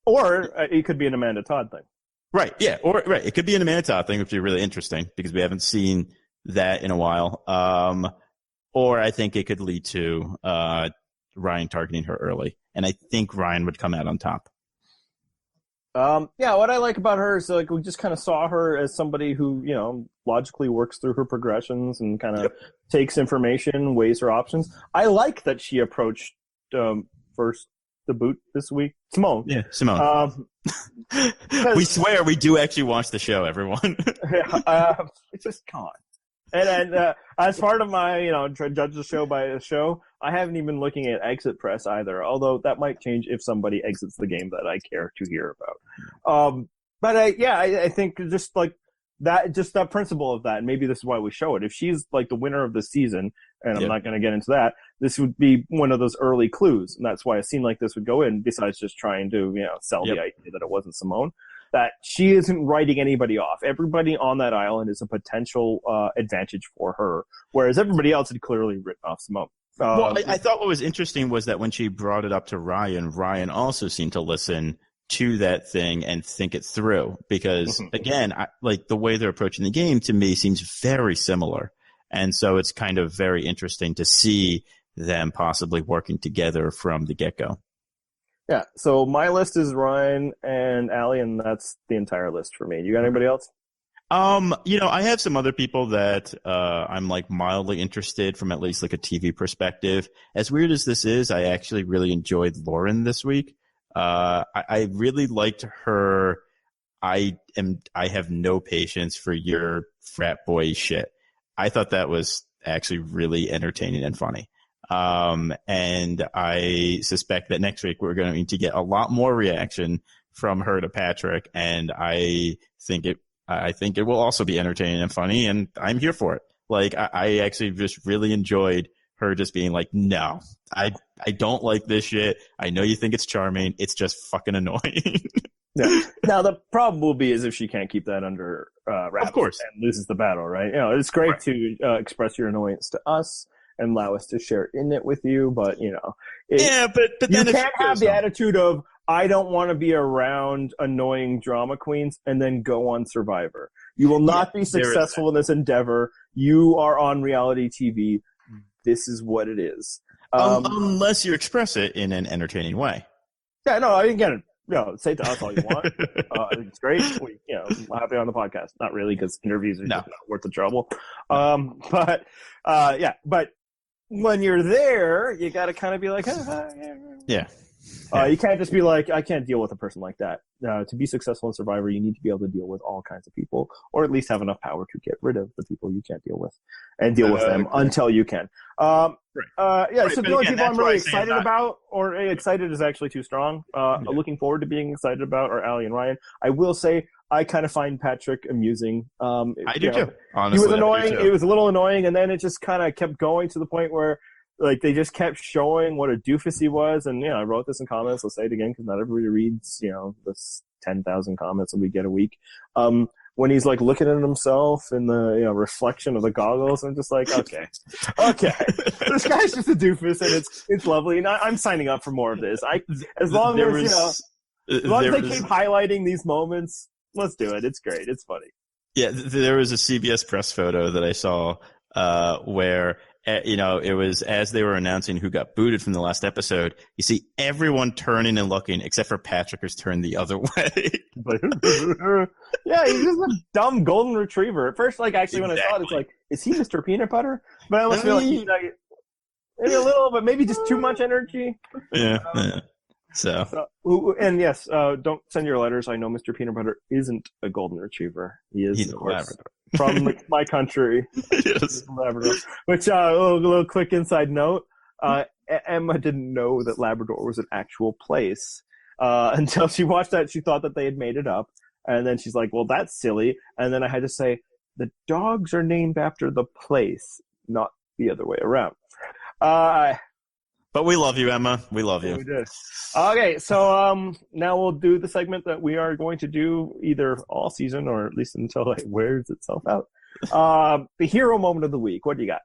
Or it could be an Amanda Todd thing. Right, yeah. It could be an Amanda Todd thing, which would be really interesting, because we haven't seen that in a while. Or I think it could lead to Ryan targeting her early. And I think Ryan would come out on top. What I like about her is we just kind of saw her as somebody who, logically works through her progressions and kind of takes information, weighs her options. I like that she approached first the boot this week. Simone. Yeah, Simone. We swear we do actually watch the show, everyone. It's just come on. And as part of my, try to judge the show by a show, I haven't even been looking at exit press either, although that might change if somebody exits the game that I care to hear about. I think just like that, just that principle of that, and maybe this is why we show it. If she's like the winner of the season, and I'm Yep. not going to get into that. This would be one of those early clues, and that's why a scene like this would go in, besides just trying to, sell Yep. the idea that it wasn't Simone, that she isn't writing anybody off. Everybody on that island is a potential advantage for her, whereas everybody else had clearly written off Simone. Well, I thought what was interesting was that when she brought it up to Ryan also seemed to listen to that thing and think it through. Because again, like the way they're approaching the game to me seems very similar, and so it's kind of very interesting to see them possibly working together from the get-go. Yeah. So my list is Ryan and Allie, and that's the entire list for me. You got anybody else? I have some other people that I'm like mildly interested from at least like a TV perspective. As weird as this is, I actually really enjoyed Lauren this week. I really liked her. I have no patience for your frat boy shit. I thought that was actually really entertaining and funny. And I suspect that next week we're going to get a lot more reaction from her to Patrick, and I think it will also be entertaining and funny, and I'm here for it. Like, I actually just really enjoyed her just being like, no, I don't like this shit. I know you think it's charming. It's just fucking annoying. Yeah. Now, the problem will be is if she can't keep that under wraps, of course, and loses the battle, right? It's great to express your annoyance to us and allow us to share in it with you, but, but then you can't have the attitude of, I don't want to be around annoying drama queens and then go on Survivor. You will not be successful in this endeavor. You are on reality TV. This is what it is. Unless you express it in an entertaining way. Yeah, no, I get it. Say to us all you want. I think it's great. I'm happy on the podcast. Not really, because interviews are just not worth the trouble. But when you're there, you got to kind of be like, yeah. You can't just be like, I can't deal with a person like that. To be successful in Survivor, you need to be able to deal with all kinds of people, or at least have enough power to get rid of the people you can't deal with, and deal with them until you can. So the only people I'm really excited about, or excited is actually too strong, looking forward to being excited about, are Allie and Ryan. I will say, I kind of find Patrick amusing. I do too. Honestly, he was annoying. It was a little annoying, and then it just kind of kept going to the point where, like, they just kept showing what a doofus he was. And, I wrote this in comments. I'll say it again because not everybody reads, this 10,000 comments that we get a week. When he's, like, looking at himself in the, reflection of the goggles, I'm just like, okay. This guy's just a doofus, and it's lovely. And I'm signing up for more of this. As long as they keep highlighting these moments, let's do it. It's great. It's funny. Yeah, there was a CBS press photo that I saw where it was as they were announcing who got booted from the last episode. You see everyone turning and looking, except for Patrick, who's turned the other way. Yeah, he's just a dumb golden retriever. At first, when I saw it, it's like, is he Mr. Peanut Butter? But I almost feel like he's maybe a little, but maybe just too much energy. Yeah. And yes, don't send your letters. I know Mr. Peanut Butter isn't a golden retriever. He's of course, Labrador. From my country. Yes. Labrador. Which, a little quick inside note, Emma didn't know that Labrador was an actual place until she watched that. She thought that they had made it up. And then she's like, well, that's silly. And then I had to say, the dogs are named after the place, not the other way around. But we love you, Emma. We love you. We did. Okay, so now we'll do the segment that we are going to do either all season or at least until it wears itself out. The hero moment of the week. What do you got?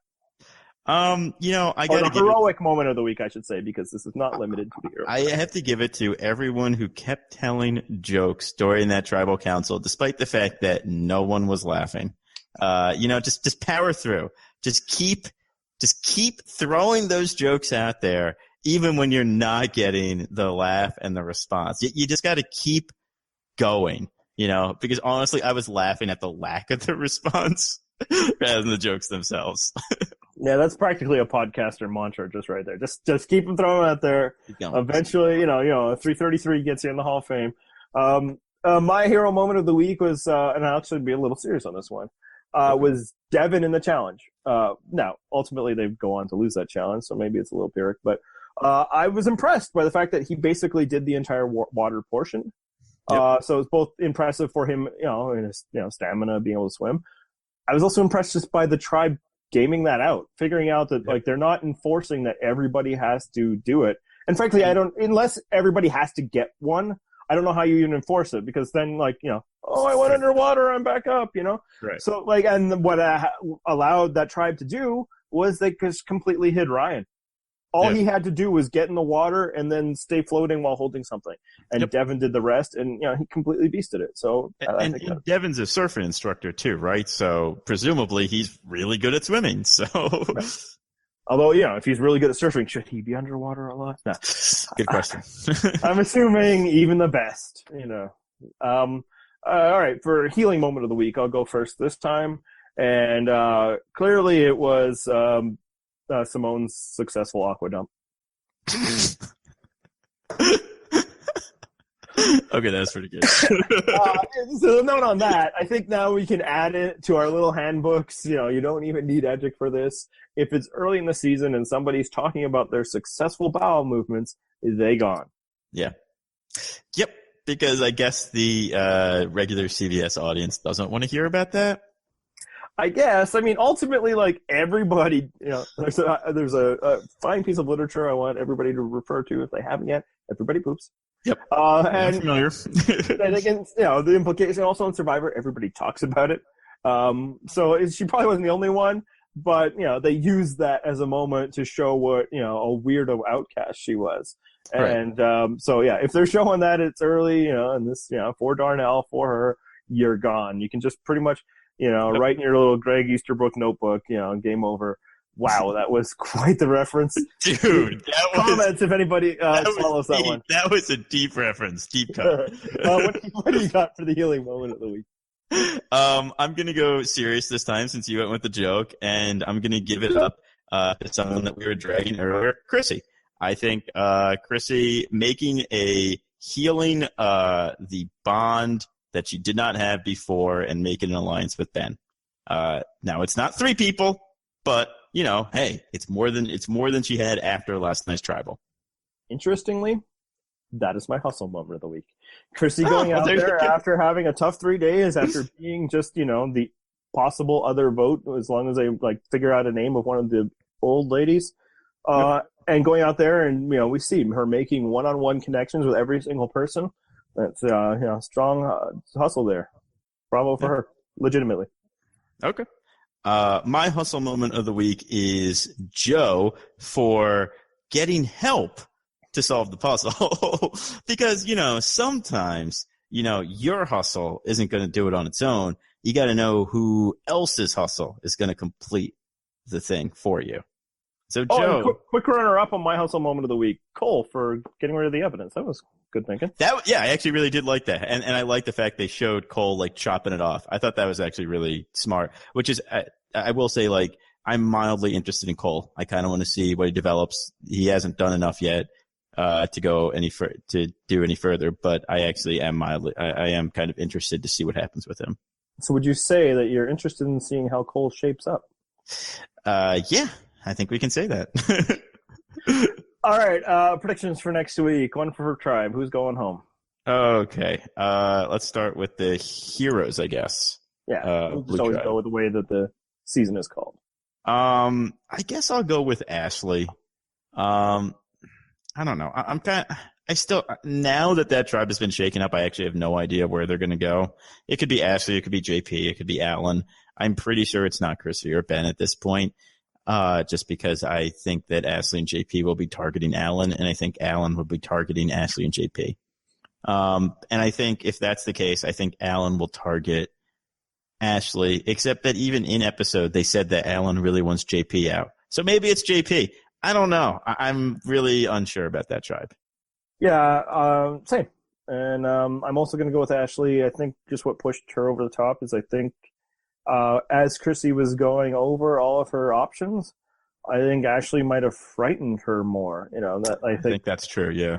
I got the heroic moment of the week, I should say, because this is not limited to the hero. I have to give it to everyone who kept telling jokes during that tribal council, despite the fact that no one was laughing. Just power through. Just keep throwing those jokes out there, even when you're not getting the laugh and the response. You just got to keep going, because honestly, I was laughing at the lack of the response rather than the jokes themselves. Yeah, that's practically a podcaster mantra just right there. Just keep them throwing out there. Eventually, 333 gets you in the Hall of Fame. My hero moment of the week was, and I'll actually be a little serious on this one, was Devin in the challenge. Now, ultimately, they go on to lose that challenge, so maybe it's a little Pyrrhic, but I was impressed by the fact that he basically did the entire water portion. Yep. So it's both impressive for him, in his stamina, being able to swim. I was also impressed just by the tribe gaming that out, figuring out that like they're not enforcing that everybody has to do it. And frankly, I don't, unless everybody has to get one, I don't know how you even enforce it, because then like, oh, I went underwater, I'm back up, Right. So like, and what allowed that tribe to do was they just completely hid Ryan. All he had to do was get in the water and then stay floating while holding something. And Devin did the rest, and he completely beasted it. So and Devin's a surfing instructor too, right? So presumably he's really good at swimming. So although, if he's really good at surfing, should he be underwater a lot? No. Good question. I'm assuming even the best, all right, for healing moment of the week, I'll go first this time. And clearly it was Simone's successful aqua dump. Okay, that's pretty good. So a note on that, I think now we can add it to our little handbooks. You don't even need Edgic for this. If it's early in the season and somebody's talking about their successful bowel movements, they gone. Yeah. Yep, because I guess the regular CBS audience doesn't want to hear about that. I guess. I mean, ultimately, like, everybody, there's a fine piece of literature I want everybody to refer to if they haven't yet. Everybody poops. Yep. And I'm familiar. I think, the implication also in Survivor, everybody talks about it. So she probably wasn't the only one, but, they used that as a moment to show what, a weirdo outcast she was. And, so yeah, if they're showing that it's early, and this, for Darnell, for her, you're gone. You can just pretty much, write in your little Greg Easterbrook notebook, game over. Wow, that was quite the reference. Dude, comments if anybody follows that one. That was a deep reference, deep cut. What do you got for the healing moment of the week? I'm going to go serious this time since you went with the joke, and I'm going to give it up to someone that we were dragging earlier, Chrissy. I think Chrissy making a healing the bond that she did not have before and making an alliance with Ben. Now it's not 3 people, but hey, it's more than she had after last night's tribal. Interestingly, that is my hustle moment of the week. Chrissy going out there after having a tough 3 days, after being just the possible other vote, as long as they like figure out a name of one of the old ladies, and going out there and we see her making one-on-one connections with every single person. That's strong hustle there. Bravo for her, legitimately. Okay. My hustle moment of the week is Joe for getting help to solve the puzzle. Because, sometimes, your hustle isn't going to do it on its own. You got to know who else's hustle is going to complete the thing for you. So, Joe. Quick runner-up on my hustle moment of the week. Cole for getting rid of the evidence. That was good thinking. I actually really did like that. And I like the fact they showed Cole, like, chopping it off. I thought that was actually really smart, which is, I will say, like, I'm mildly interested in Cole. I kind of want to see what he develops. He hasn't done enough yet to go to do any further, but I actually am I am kind of interested to see what happens with him. So would you say that you're interested in seeing how Cole shapes up? Yeah, I think we can say that. All right, predictions for next week. One for Tribe. Who's going home? Okay, let's start with the heroes, I guess. Yeah, we'll just always go with the way that the season is called. I guess I'll go with Ashley. I don't know. Now that tribe has been shaken up, I actually have no idea where they're going to go. It could be Ashley, it could be JP, it could be Alan. I'm pretty sure it's not Chrissy or Ben at this point, just because I think that Ashley and JP will be targeting Alan, and I think Alan will be targeting Ashley and JP. And I think if that's the case, I think Alan will target Ashley, except that even in episode, they said that Alan really wants JP out. So maybe it's JP. I don't know. I'm really unsure about that tribe. Yeah, same. And I'm also going to go with Ashley. I think just what pushed her over the top is I think as Chrissy was going over all of her options, I think Ashley might have frightened her more. I think that's true, yeah.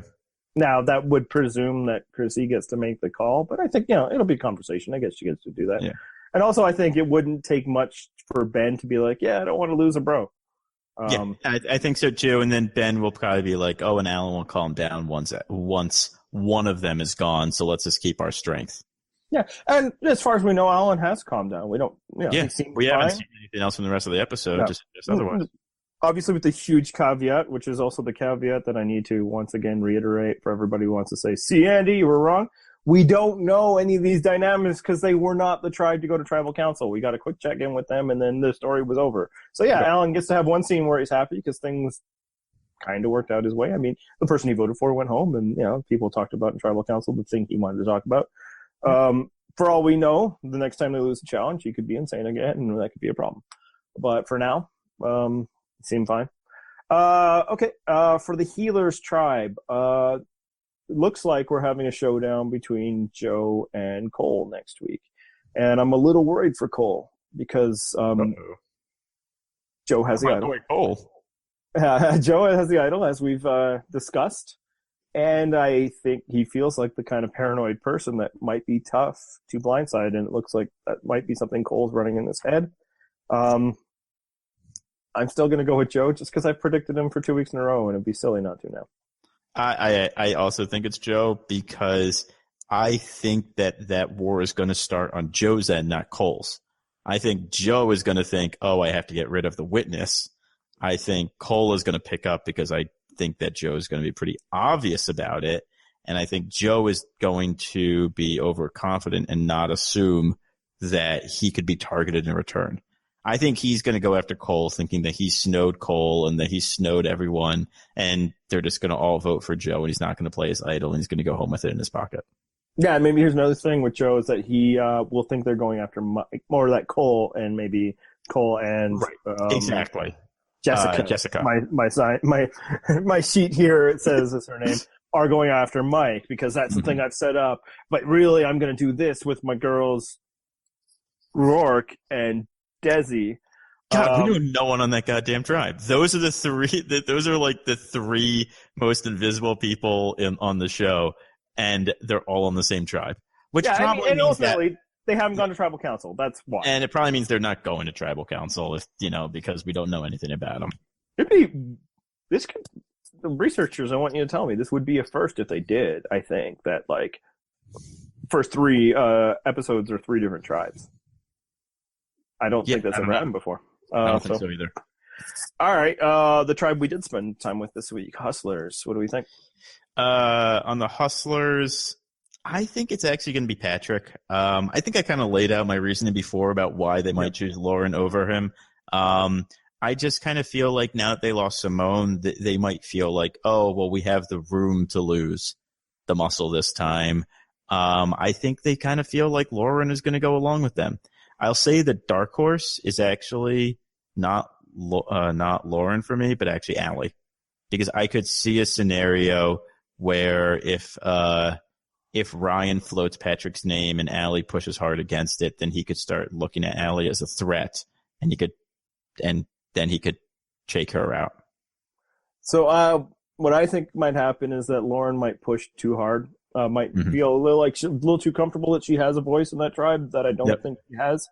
Now, that would presume that Chrissy gets to make the call, but I think, it'll be a conversation. I guess she gets to do that. Yeah. And also, I think it wouldn't take much for Ben to be like, yeah, I don't want to lose a bro. Yeah, I think so too. And then Ben will probably be like, oh, and Alan will calm down once one of them is gone. So let's just keep our strength. Yeah, and as far as we know, Alan has calmed down. We don't, Yeah, he seems we haven't fine. seen anything else from the rest of the episode, No. just otherwise. Obviously, with the huge caveat, which is also the caveat that I need to once again reiterate for everybody who wants to say, "See, Andy, you were wrong." We don't know any of these dynamics because they were not the tribe to go to tribal council. We got a quick check in with them, and then the story was over. So yeah, Right. Alan gets to have one scene where he's happy because things kind of worked out his way. I mean, the person he voted for went home, and people talked about in tribal council the thing he wanted to talk about. For all we know, the next time they lose a challenge, he could be insane again, and that could be a problem. But for now, it seemed fine. Okay, for the Healers tribe, it looks like we're having a showdown between Joe and Cole next week. And I'm a little worried for Cole because Joe has the idol. Cole. Joe has the idol, as we've discussed. And I think he feels like the kind of paranoid person that might be tough to blindside, and it looks like that might be something Cole's running in his head. I'm still going to go with Joe just because I've predicted him for 2 weeks in a row, and it'd be silly not to now. I also think it's Joe because I think that war is going to start on Joe's end, not Cole's. I think Joe is going to think, oh, I have to get rid of the witness. I think Cole is going to pick up because I think that Joe is going to be pretty obvious about it. And I think Joe is going to be overconfident and not assume that he could be targeted in return. I think he's going to go after Cole thinking that he snowed Cole and that he snowed everyone, and they're just going to all vote for Joe, and he's not going to play his idol, and he's going to go home with it in his pocket. Yeah, maybe here's another thing with Joe is that he will think they're going after Mike, more like Cole, and maybe Cole and exactly. Jessica. My sheet here, it says is her name, are going after Mike because that's the thing I've set up. But really, I'm going to do this with my girls, Rourke and Desi. God, we know no one on that goddamn tribe. Those are the three. Those are like the three most invisible people on the show, and they're all on the same tribe. Which probably means ultimately, they haven't gone to tribal council. That's why. And it probably means they're not going to tribal council, because we don't know anything about them. The researchers, I want you to tell me, this would be a first if they did. I think that first three episodes are three different tribes. I don't think that's ever happened before. I don't think so either. All right. The tribe we did spend time with this week, Hustlers. What do we think? On the Hustlers, I think it's actually going to be Patrick. I think I kind of laid out my reasoning before about why they might choose Lauren over him. I just kind of feel like now that they lost Simone, they might feel like, oh, well, we have the room to lose the muscle this time. I think they kind of feel like Lauren is going to go along with them. I'll say the dark horse is actually not Lauren for me, but actually Allie, because I could see a scenario where if Ryan floats Patrick's name and Allie pushes hard against it, then he could start looking at Allie as a threat, and then he could shake her out. So what I think might happen is that Lauren might push too hard. Might feel a little too comfortable that she has a voice in that tribe that I don't think she has,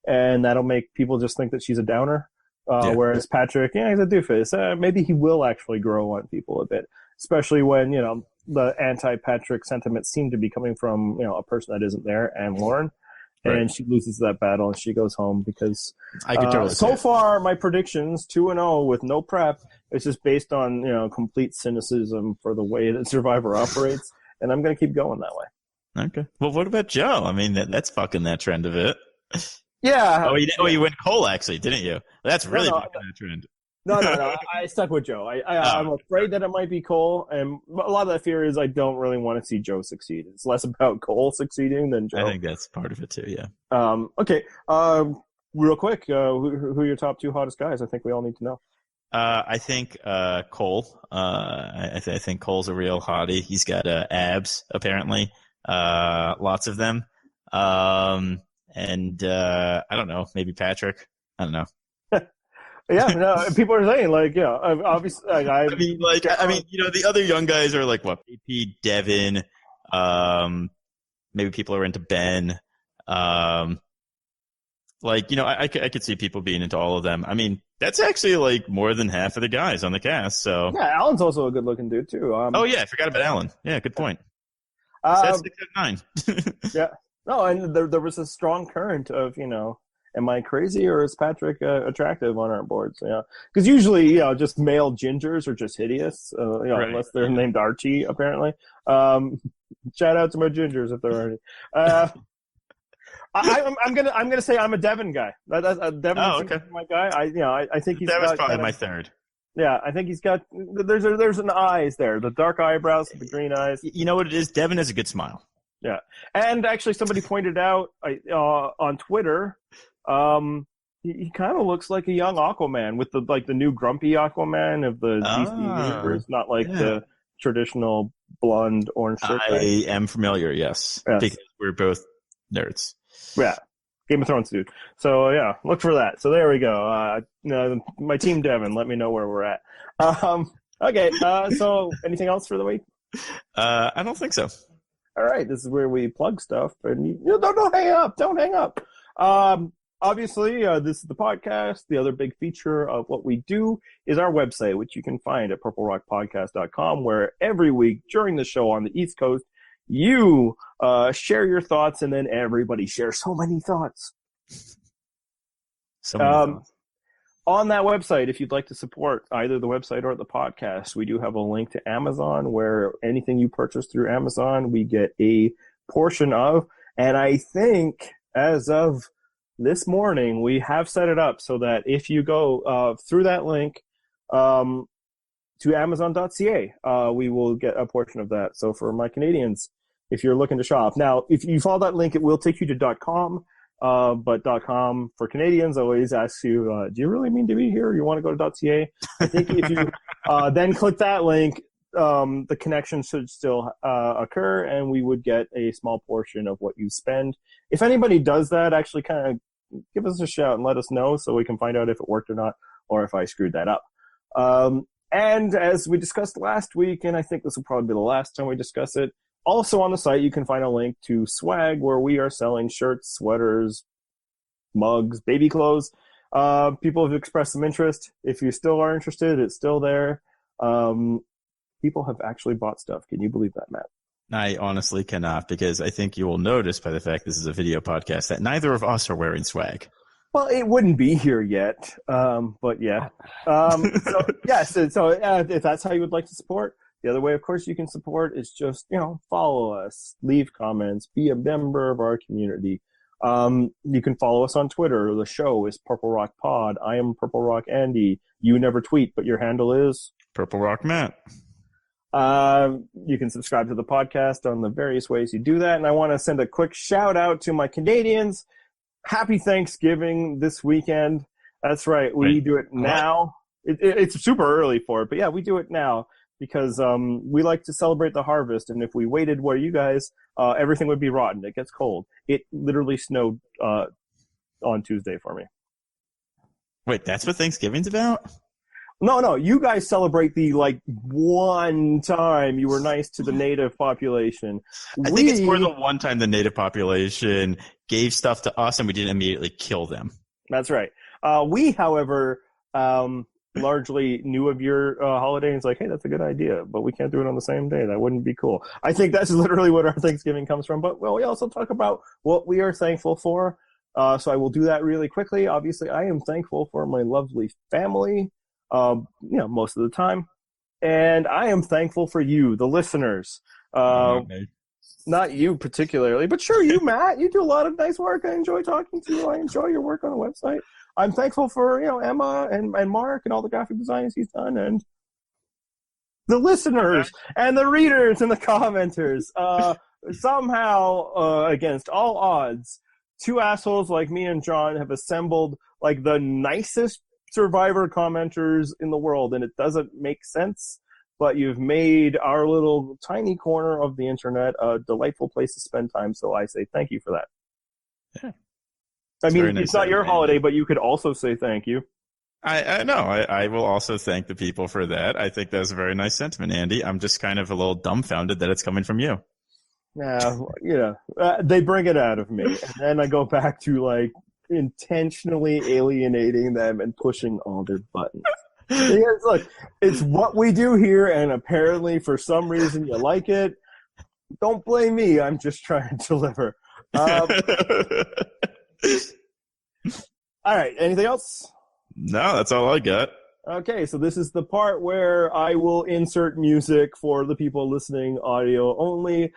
and that'll make people just think that she's a downer. Whereas Patrick, he's a doofus. Maybe he will actually grow on people a bit, especially when the anti-Patrick sentiments seem to be coming from a person that isn't there, and Lauren. Right. And she loses that battle and she goes home because I could totally so far my predictions 2-0 with no prep. It's just based on complete cynicism for the way that Survivor operates. And I'm going to keep going that way. Okay. Well, what about Joe? I mean, that's fucking that trend of it. Yeah. You went Cole, actually, didn't you? That's really fucking that trend. No. I stuck with Joe. I'm afraid that it might be Cole. And a lot of that fear is I don't really want to see Joe succeed. It's less about Cole succeeding than Joe. I think that's part of it, too, yeah. Okay. Real quick, who are your top two hottest guys? I think we all need to know. I think Cole. I think Cole's a real hottie. He's got abs, apparently, lots of them. And I don't know, maybe Patrick. I don't know. Yeah, no. People are saying obviously. The other young guys are like what? AP, Devin. Maybe people are into Ben. I could see people being into all of them. I mean, that's actually more than half of the guys on the cast. So yeah, Alan's also a good-looking dude too. I forgot about Alan. Yeah, good point. 6 out of 9. Yeah, No, and there was a strong current of, am I crazy or is Patrick attractive on our boards? Yeah, because usually, just male gingers are just hideous, Right. unless they're named Archie, apparently. Um, Shout out to my gingers if they're any. Uh, I'm gonna say I'm a Devin guy. Devin Oh, seems okay. to be my guy. I think he's That was got probably kind my of, third. yeah. I think he's got there's an eyes there, the dark eyebrows, the green eyes. You know what it is? Devin has a good smile. Yeah, and actually, somebody pointed out on Twitter, he kind of looks like a young Aquaman with the new grumpy Aquaman of the DC Ah, universe, not like yeah. the traditional blonde orange shirt guy. I am familiar, yes, Yes, because we're both nerds. yeah, Game of Thrones dude. So yeah, look for that. So there we go. My team Devin, let me know where we're at. Okay. So anything else for the week? I don't think so. All right, this is where we plug stuff, and don't hang up. Don't hang up. Obviously, this is the podcast. The other big feature of what we do is our website, which you can find at purplerockpodcast.com, where every week during the show on the East Coast, you share your thoughts, and then everybody shares so many thoughts. So many thoughts. On that website, if you'd like to support either the website or the podcast, we do have a link to Amazon where anything you purchase through Amazon, we get a portion of. And I think as of this morning, we have set it up so that if you go through that link to Amazon.ca, we will get a portion of that. So for my Canadians, if you're looking to shop. Now, if you follow that link, it will take you to .com. But .com for Canadians always asks you, do you really mean to be here? Or you want to go to .ca? I think if you then click that link, the connection should still occur, and we would get a small portion of what you spend. If anybody does that, actually kind of give us a shout and let us know so we can find out if it worked or not, or if I screwed that up. And as we discussed last week, and I think this will probably be the last time we discuss it, also on the site, you can find a link to Swag, where we are selling shirts, sweaters, mugs, baby clothes. People have expressed some interest. If you still are interested, it's still there. People have actually bought stuff. Can you believe that, Matt? I honestly cannot, because I think you will notice by the fact this is a video podcast that neither of us are wearing swag. Well, it wouldn't be here yet, but yeah. So yes, so if that's how you would like to support, the other way, of course, you can support is just follow us, leave comments, be a member of our community. You can follow us on Twitter. The show is Purple Rock Pod. I am Purple Rock Andy. You never tweet, but your handle is Purple Rock Matt. You can subscribe to the podcast on the various ways you do that. And I want to send a quick shout out to my Canadians. Happy Thanksgiving this weekend. That's right. We do it now. It's super early for it, but yeah, we do it now because we like to celebrate the harvest. And if we waited where you guys, everything would be rotten. It gets cold. It literally snowed on Tuesday for me. Wait, that's what Thanksgiving's about? No, you guys celebrate the one time you were nice to the native population. I think it's more the one time the native population gave stuff to us and we didn't immediately kill them. That's right. We, however, largely knew of your holiday and it's like, hey, that's a good idea, but we can't do it on the same day. That wouldn't be cool. I think that's literally what our Thanksgiving comes from. But we also talk about what we are thankful for. So I will do that really quickly. Obviously, I am thankful for my lovely family. Most of the time. And I am thankful for you, the listeners. Not you particularly, but sure, you, Matt. You do a lot of nice work. I enjoy talking to you. I enjoy your work on the website. I'm thankful for, Emma and Mark and all the graphic designs he's done and the listeners and the readers and the commenters. Somehow, against all odds, two assholes like me and John have assembled the nicest Survivor commenters in the world, and it doesn't make sense, but you've made our little tiny corner of the internet a delightful place to spend time, so I say thank you for that. Yeah. I mean, it's not your holiday, but you could also say thank you. I know. I will also thank the people for that. I think that's a very nice sentiment, Andy. I'm just kind of a little dumbfounded that it's coming from you. Yeah, they bring it out of me, and then I go back to intentionally alienating them and pushing all their buttons. Because, look, it's what we do here, and apparently for some reason you like it. Don't blame me. I'm just trying to deliver. All right. Anything else? No, that's all I got. Okay, so this is the part where I will insert music for the people listening audio only.